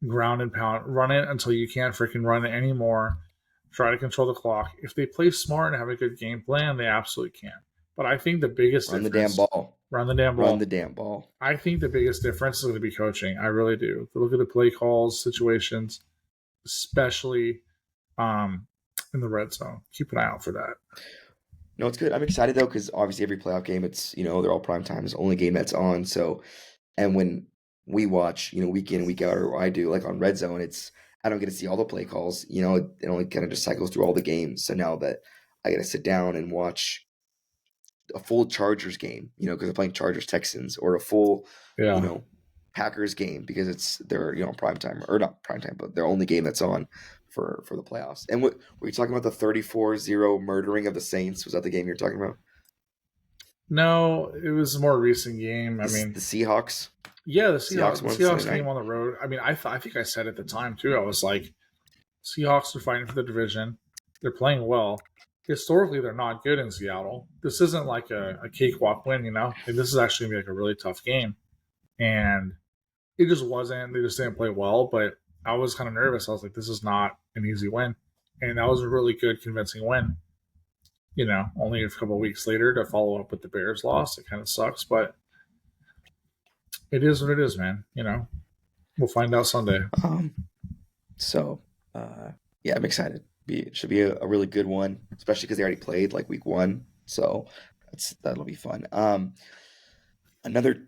ground and pound, run it until you can't freaking run it anymore. Try to control the clock. If they play smart and have a good game plan, they absolutely can. But I think the biggest Run the damn difference, ball. run the damn Run ball. the damn ball. I think the biggest difference is going to be coaching. I really do. If you look at the play calls, situations, especially in the red zone. Keep an eye out for that. No, it's good. I'm excited though, because obviously every playoff game, it's they're all prime time. It's the only game that's on. So, and when we watch, week in and week out, or I do, like on Red Zone, I don't get to see all the play calls. It only kind of just cycles through all the games. So now that I get to sit down and watch a full Chargers game, because they're playing Chargers Texans, or a full, you Yeah. know, Packers game because they're prime time, or not prime time, but their only game that's on for the playoffs. And what were you talking about, the 34-0 murdering of the Saints? Was that the game you're talking about? No, it was a more recent game. I The mean, Seahawks. yeah, the Seahawks won Seahawks Sunday came night. on the road. I mean, I think I said at the time too. I was like, Seahawks are fighting for the division. They're playing well. Historically, they're not good in Seattle. This isn't like a cakewalk win, Like, this is actually gonna be like a really tough game, and it just wasn't. They just didn't play well. But I was kind of nervous. I was like, this is not an easy win, and that was a really good, convincing win. Only a couple of weeks later to follow up with the Bears loss. It kind of sucks, but it is what it is, man. We'll find out Sunday. So, uh, yeah, I'm excited. Should be a really good one, especially because they already played like week one, so that'll be fun. Another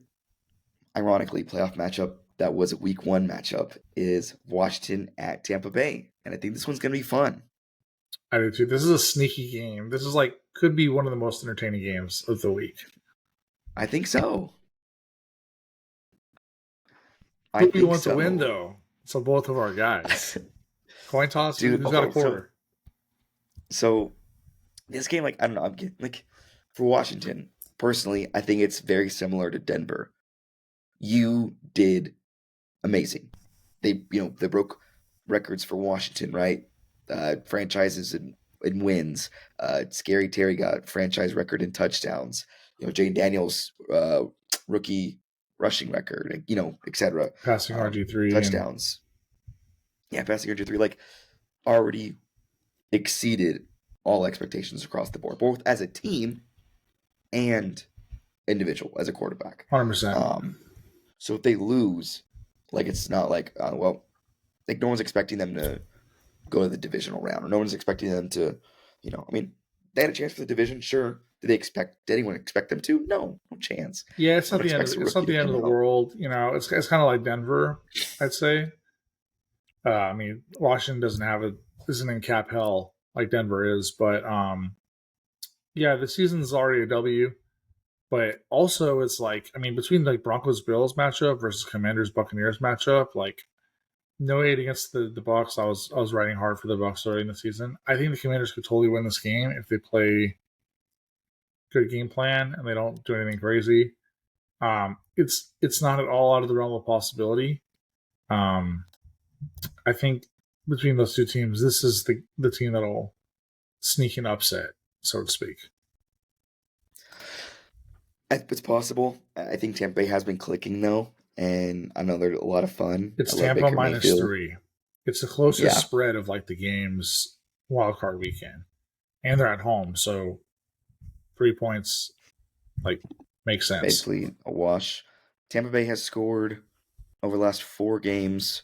ironically playoff matchup that was a week one matchup is Washington at Tampa Bay, and I think this one's gonna be fun. I do too. This is a sneaky game. This is like could be one of the most entertaining games of the week. I think so. I Who do you think want to win so. though? So both of our guys. Coin toss. Dude, Who's got a okay, quarter? so this game, like, I don't know, I'm getting like for Washington, personally, I think it's very similar to Denver. You did amazing. They broke records for Washington, right? Franchises and wins. Scary Terry got franchise record in touchdowns. Jay Daniels rookie rushing record, etc. Passing RG3 and Touchdowns. Yeah, passing RG3 like already exceeded all expectations across the board, both as a team and individual as a quarterback. 100%. So if they lose, like it's not like like no one's expecting them to go to the divisional round, or no one's expecting them to, I mean, they had a chance for the division, sure. Did anyone expect them to? No, no chance. Yeah, it's No not one the end. expects a It's not rookie to the end come of the out. world. It's kind of like Denver, I'd say. I mean, Washington isn't in cap hell like Denver is, but yeah, the season's already a W. But also, it's like, I mean, between like Broncos Bills matchup versus Commanders Buccaneers matchup, like no hate against the Bucks. I was riding hard for the Bucks early in the season. I think the Commanders could totally win this game if they play good game plan and they don't do anything crazy. It's not at all out of the realm of possibility. Um, I think between those two teams, this is the team that'll sneak an upset, so to speak. It's possible. I think Tampa Bay has been clicking though, and I know they're a lot of fun. It's I love Tampa Baker minus Mayfield. 3. It's the closest Yeah, spread of like the game's wild card weekend, and they're at home, so 3 points like makes sense. basically a wash. Tampa Bay has scored over the last 4 games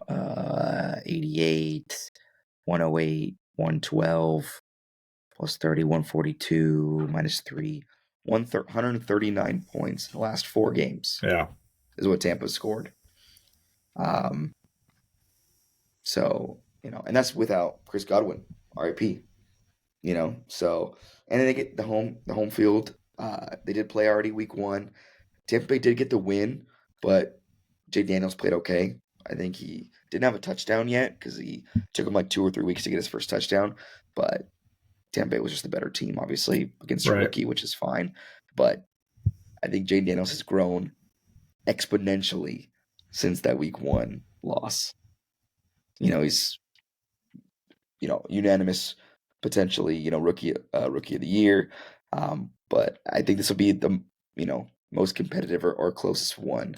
88, 108, 112, plus 30, 142, minus 3, 139 points in the last 4 games Yeah, is what Tampa scored. Um, so, and that's without Chris Godwin, RIP, so, and then they get the home field. They did play already week one. Tampa Bay did get the win, but Jay Daniels played okay. I think he didn't have a touchdown yet because he took him like 2 or 3 weeks to get his first touchdown. But Tampa Bay was just the better team, obviously, against a right. rookie, which is fine. But I think Jay Daniels has grown exponentially since that week one loss. He's unanimous, potentially, rookie of the year. But I think this will be the most competitive or closest one.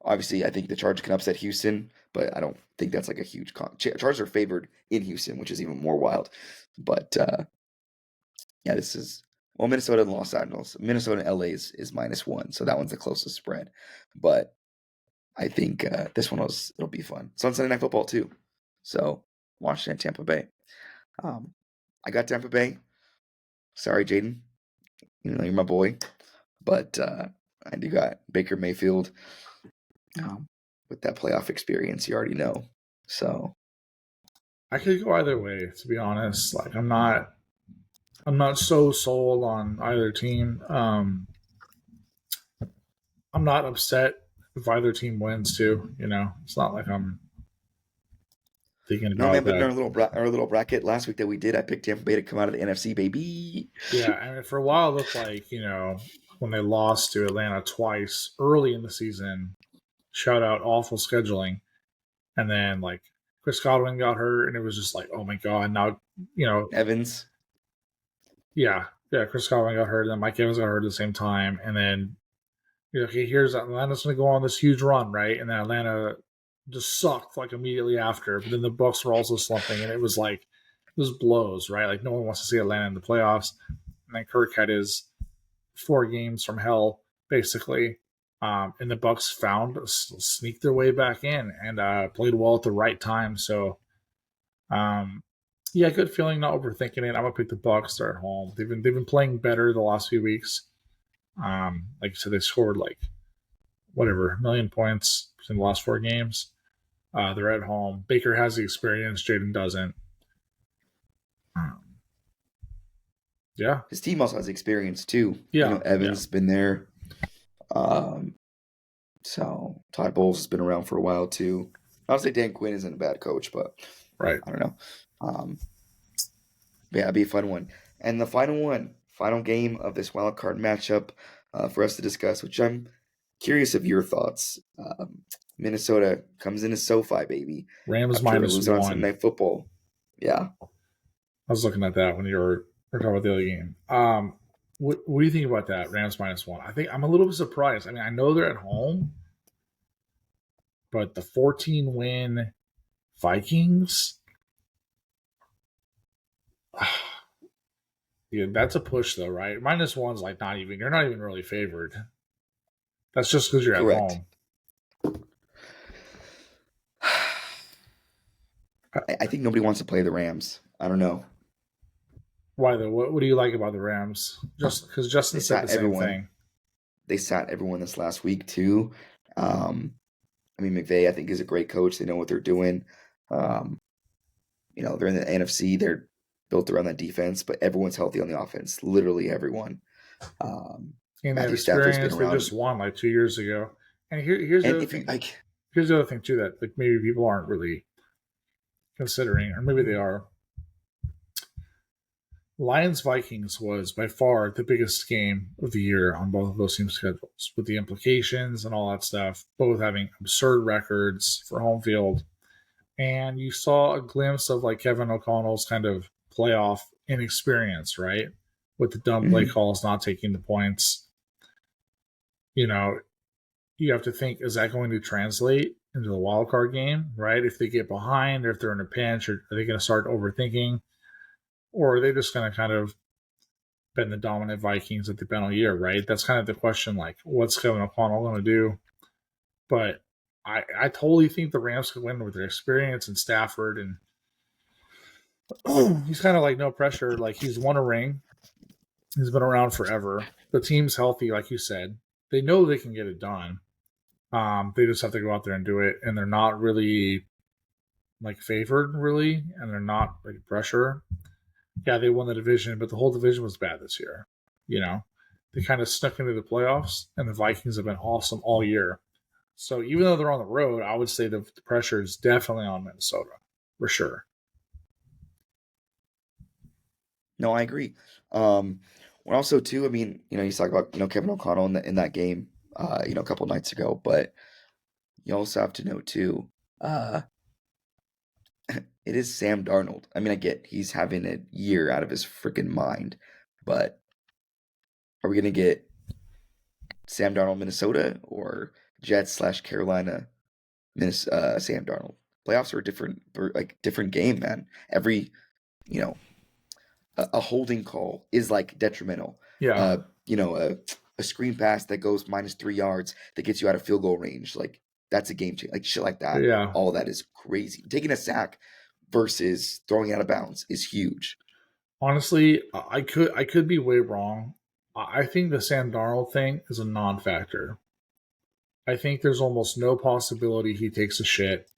Obviously, I think the Chargers can upset Houston, but I don't think that's like a huge Chargers are favored in Houston, which is even more wild. But yeah, this is Minnesota and Los Angeles. Minnesota and LA is -1, so that one's the closest spread. But I think this one it'll be fun. It's on Sunday Night Football too, so Washington and Tampa Bay. I got Tampa Bay. Sorry, Jaden. You're my boy, but I do got Baker Mayfield. With that playoff experience, you already know. So I could go either way, to be honest. Like I'm not so sold on either team. I'm not upset if either team wins too. It's not like I'm thinking no, about man. But in that. our little bracket last week that we did, I picked Tampa Bay to come out of the NFC, baby. Yeah, I mean, for a while it looked like when they lost to Atlanta twice early in the season. Shout out awful scheduling, and then like Chris Godwin got hurt, and it was just like, oh my god! Now Evans. yeah, Chris Godwin got hurt, and then Mike Evans got hurt at the same time, and then okay, here's Atlanta's going to go on this huge run, right? And then Atlanta just sucked like immediately after. But then the Bucks were also slumping, and it was blows, right? Like no one wants to see Atlanta in the playoffs. And then Kirk had his 4 games from hell, basically. And the Bucks sneaked their way back in and played well at the right time. So, yeah, good feeling, not overthinking it. I'm gonna pick the Bucks. They're at home. They've been playing better the last few weeks. Like I said, they scored like whatever, 1,000,000 points in the last 4 games. They're at home. Baker has the experience. Jaden doesn't. Yeah. His team also has experience too. Yeah. Evans has been there. So Todd Bowles has been around for a while too. I'll say Dan Quinn isn't a bad coach, but Right. I don't know. Yeah, it'd be a fun one. And the final game of this wild card matchup for us to discuss, which I'm curious of your thoughts. Minnesota comes into SoFi, baby. Rams After minus losing on 1. Sunday Night Football. Yeah. I was looking at that when you were talking about the other game. What do you think about that? Rams minus 1. I think I'm a little bit surprised. I mean, I know they're at home, but the 14-win Vikings. Yeah, that's a push though, right? Minus 1's like not even. You're not even really favored. That's just because you're Correct. at home. I think nobody wants to play the Rams. I don't know. Why though? What do you like about the Rams? Just because Justin said the same thing. They sat everyone this last week too. I mean, McVay, I think, is a great coach. They know what they're doing. They're in the NFC. They're built around that defense, but everyone's healthy on the offense. Literally everyone. And that experience, they just won like 2 years ago. And here's the other thing. Here's the other thing too that like maybe people aren't really considering, or maybe they are. Lions Vikings was by far the biggest game of the year on both of those teams' schedules, with the implications and all that stuff, both having absurd records for home field. And you saw a glimpse of like Kevin O'Connell's kind of playoff inexperience, right? With the dumb play calls, not taking the points. You have to think, is that going to translate into the wild card game, right? If they get behind, or if they're in a pinch, or are they going to start overthinking? Or are they just going to kind of been the dominant Vikings that they've been all year, right? That's kind of the question, like, what's Kevin O'Connell going to do? But I totally think the Rams could win with their experience and Stafford, and he's kind of like no pressure. Like, he's won a ring. He's been around forever. The team's healthy, like you said. They know they can get it done. They just have to go out there and do it, and they're not really like favored, really, and they're not like pressure. Yeah, they won the division, but the whole division was bad this year. They kind of snuck into the playoffs, and the Vikings have been awesome all year. So even though they're on the road, I would say the pressure is definitely on Minnesota, for sure. No, I agree. Also, too, I mean, you talk about Kevin O'Connell in that game, a couple nights ago, but you also have to know too, it is Sam Darnold. I mean, I get he's having a year out of his freaking mind, but are we gonna get Sam Darnold, Minnesota, or Jets/Carolina, Sam Darnold? Playoffs are different game, man. Every a holding call is like detrimental. Yeah. A screen pass that goes -3 yards that gets you out of field goal range, like that's a game changer. Like shit like that. Yeah. All that is crazy. Taking a sack versus throwing out of bounds is huge. Honestly, I could be way wrong. I think the Sam Darnold thing is a non-factor. I think there's almost no possibility he takes a shit.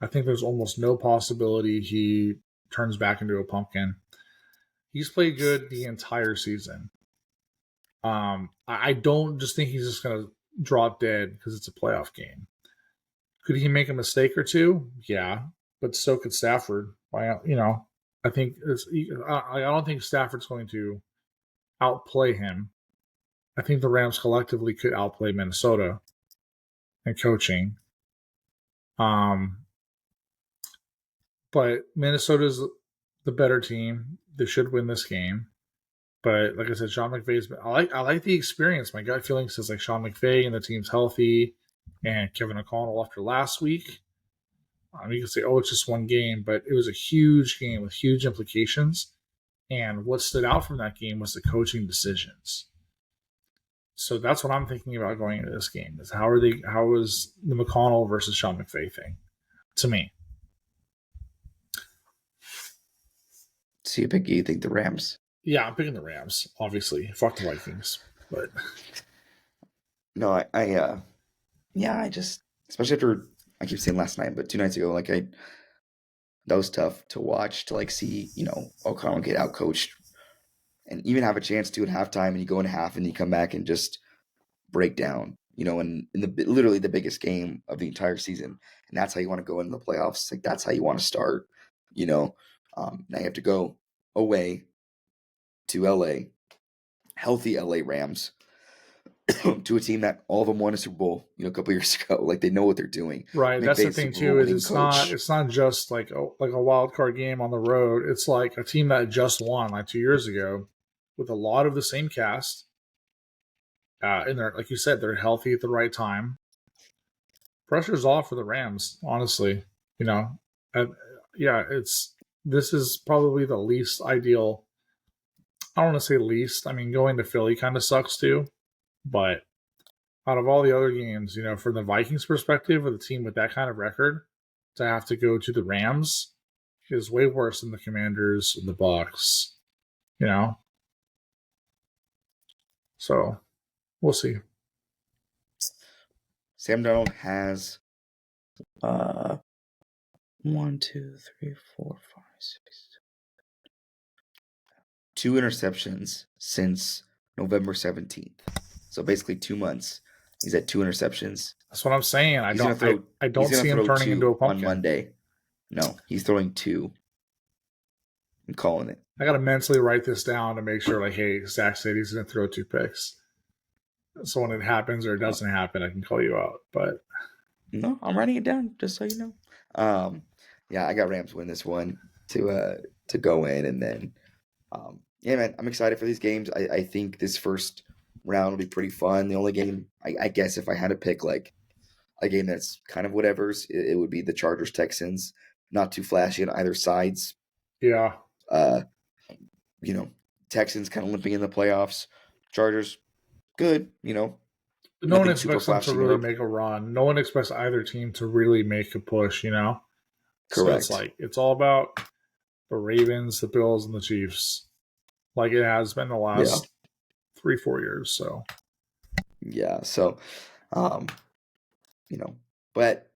I think there's almost no possibility he turns back into a pumpkin. He's played good the entire season. I don't just think he's just going to drop dead because it's a playoff game. Could he make a mistake or two? Yeah, but so could Stafford. I think I don't think Stafford's going to outplay him. I think the Rams collectively could outplay Minnesota in coaching. But Minnesota's the better team. They should win this game. But like I said, Sean McVay's. I like the experience. My gut feeling says like Sean McVay and the team's healthy, and Kevin O'Connell after last week. You can say, oh, it's just one game, but it was a huge game with huge implications. And what stood out from that game was the coaching decisions. So that's what I'm thinking about going into this game is how is the McConnell versus Sean McVay thing to me. So you think the Rams? Yeah, I'm picking the Rams, obviously. Fuck the Vikings. But No, I just, especially after, I keep saying last night, but 2 nights ago, like that was tough to watch, to like see, O'Connell get out coached and even have a chance to at halftime, and you go in half and you come back and just break down, in the literally the biggest game of the entire season, and that's how you want to go into the playoffs. Like that's how you want to start, you know. Now you have to go away to LA, healthy LA Rams, to a team that all of them won a Super Bowl, a couple years ago. Like they know what they're doing. right, that's the McVay's thing Super Bowl too is winning coach. it's not just like a wild card game on the road. It's like a team that just won like 2 years ago with a lot of the same cast. And they're like you said, they're healthy at the right time. Pressure's off for the Rams, honestly. You know, and, yeah, this is probably the least ideal. I don't want to say least. I mean, going to Philly kind of sucks too, but out of all the other games, from the Vikings' perspective, with a team with that kind of record, to have to go to the Rams is way worse than the Commanders and the Bucks. You know, so we'll see. Sam Darnold has 1, 2, 3, 4, 5, 6, 2 interceptions since November 17th. So basically 2 months. He's at 2 interceptions. That's what I'm saying. He's gonna throw. I He's don't gonna see him throw turning into a 2 on pumpkin. Monday. No, he's throwing 2. I'm calling it. I gotta mentally write this down to make sure, like, hey, Zach said he's gonna throw 2 picks. So when it happens or it doesn't happen, I can call you out. But no, I'm writing it down just so you know. Yeah, I got Rams win this one to go in, and then yeah, man, I'm excited for these games. I think this first round will be pretty fun. The only game, I guess, if I had to pick like a game that's kind of whatever's, it would be the Chargers Texans. Not too flashy on either sides. yeah, Texans kind of limping in the playoffs. Chargers, good. no one Nothing super expects them to flashy really or make a run. No one expects either team to really make a push. So it's correct. like it's all about the Ravens, the Bills, and the Chiefs, like it has been the last 3-4 years. So Yeah. So, um, but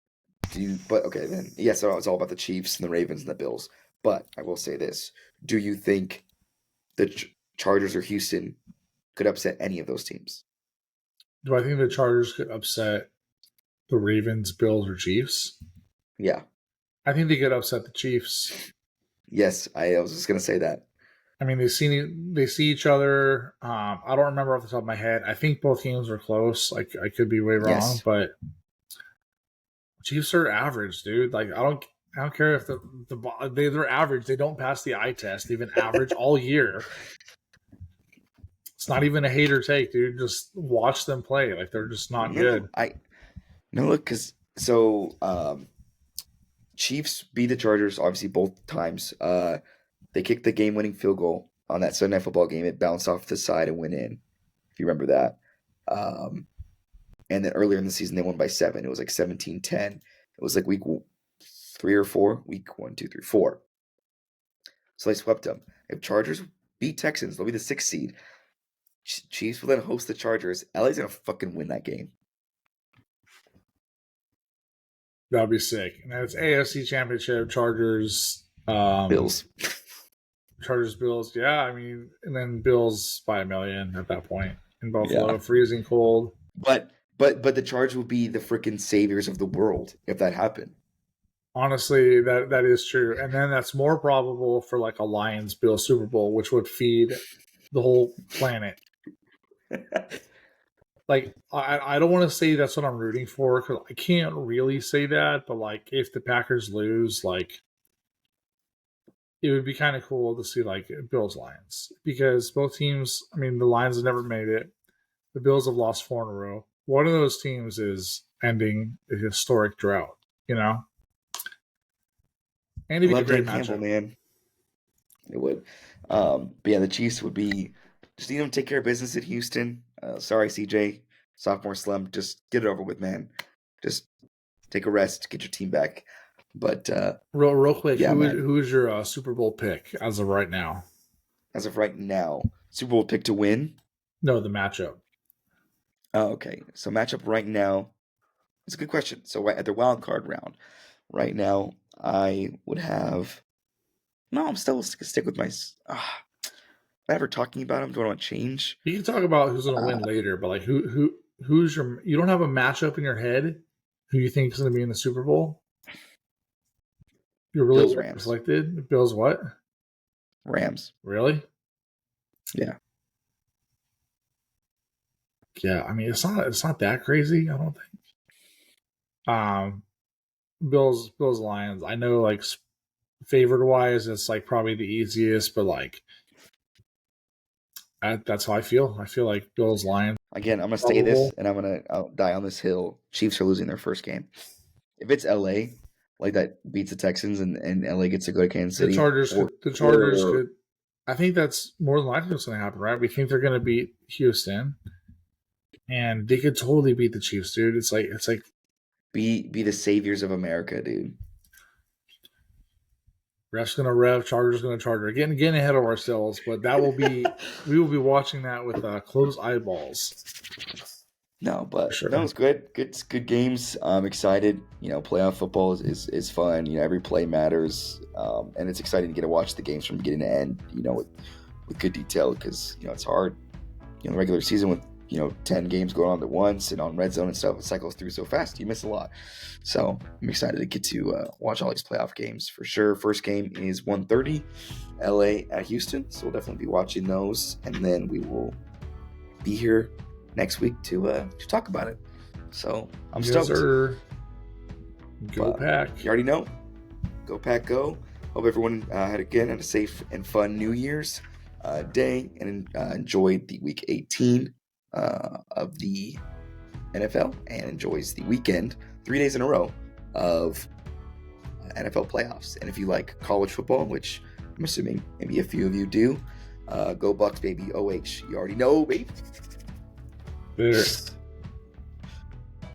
okay then. Yeah. So it's all about the Chiefs and the Ravens and the Bills. But I will say this: do you think the Chargers or Houston could upset any of those teams? do I think the Chargers could upset the Ravens, Bills, or Chiefs? Yeah. I think they could upset the Chiefs. Yes, I was just gonna say that. I mean, they see each other. I don't remember off the top of my head. I think both games were close. Like I could be way wrong, Yes. but Chiefs are average, dude. Like I don't care if they're average. They don't pass the eye test. They've been average all year. It's not even a hater take, dude. Just watch them play. Like they're just not good. Look, because Chiefs beat the Chargers obviously both times. They kicked the game-winning field goal on that Sunday Night Football game. It bounced off the side and went in, if you remember that. And then earlier in the season, they won by 7. It was like 17-10. It was like week 3 or 4. Week 1, 2, 3, 4. So they swept them. If Chargers beat Texans, they'll be the 6th seed. Chiefs will then host the Chargers. LA's going to fucking win that game. That'd be sick. And it's AFC Championship, Chargers, Bills. Chargers, Bills. Yeah, I mean, and then Bills by 1 million at that point in Buffalo, freezing cold. But the Chargers will be the freaking saviors of the world if that happened. Honestly, that is true. And then that's more probable for like a Lions Bills Super Bowl, which would feed the whole planet. Like, I don't want to say that's what I'm rooting for because I can't really say that. But like, if the Packers lose, like, it would be kind of cool to see like Bills Lions because both teams. I mean, the Lions have never made it. The Bills have lost 4 in a row. One of those teams is ending a historic drought. And it'd be a great matchup, man. It would. But yeah, the Chiefs would be Just need them to take care of business at Houston. Sorry, CJ, sophomore slump. Just get it over with, man. Just take a rest, get your team back. But real quick, yeah, man. who is your Super Bowl pick as of right now? As of right now, Super Bowl pick to win. No, the matchup. Oh, okay. So matchup right now. It's a good question. So right at the wild card round, right now I would have. No, I'm still stick with my. Ever talking about him? Do I want to change? You can talk about who's going to win later, but like who's your? You don't have a matchup in your head who you think is going to be in the Super Bowl. You're really Bills, Rams. reflected. Bills what? Rams. Really? Yeah. Yeah, I mean it's not that crazy, I don't think. Bills Lions. I know like favored wise it's like probably the easiest, but like that's how I feel. I feel like Bills Lions. Again, I'm gonna say this, and I'll die on this hill. Chiefs are losing their first game. If it's LA, like that beats the Texans, and LA gets to go to Kansas City, the Chargers could. I think that's more than likely what's going to happen, right? We think they're going to beat Houston, and they could totally beat the Chiefs, dude. It's like be the saviors of America, dude. Ref's gonna ref, Chargers gonna charger. Getting ahead of ourselves, but that will be we will be watching that with closed eyeballs. No, but sure. No, it's good. Good games. I'm excited. You know, playoff football is fun. You know, every play matters, and it's exciting to get to watch the games from beginning to end. You know, with good detail because you know it's hard. You know, regular season with 10 games going on at once and on red zone and stuff, it cycles through so fast. You miss a lot. So I'm excited to get to watch all these playoff games for sure. First game is 1:30, LA at Houston. So we'll definitely be watching those. And then we will be here next week to talk about it. So I'm stoked. Sir. Go Pack. You already know. Go Pack, go. Hope everyone had a safe and fun New Year's day and enjoyed the week 18 of the NFL and enjoys the weekend 3 days in a row of NFL playoffs. And if you like college football, which I'm assuming maybe a few of you do, go Bucks, baby. OH, you already know, baby. Later.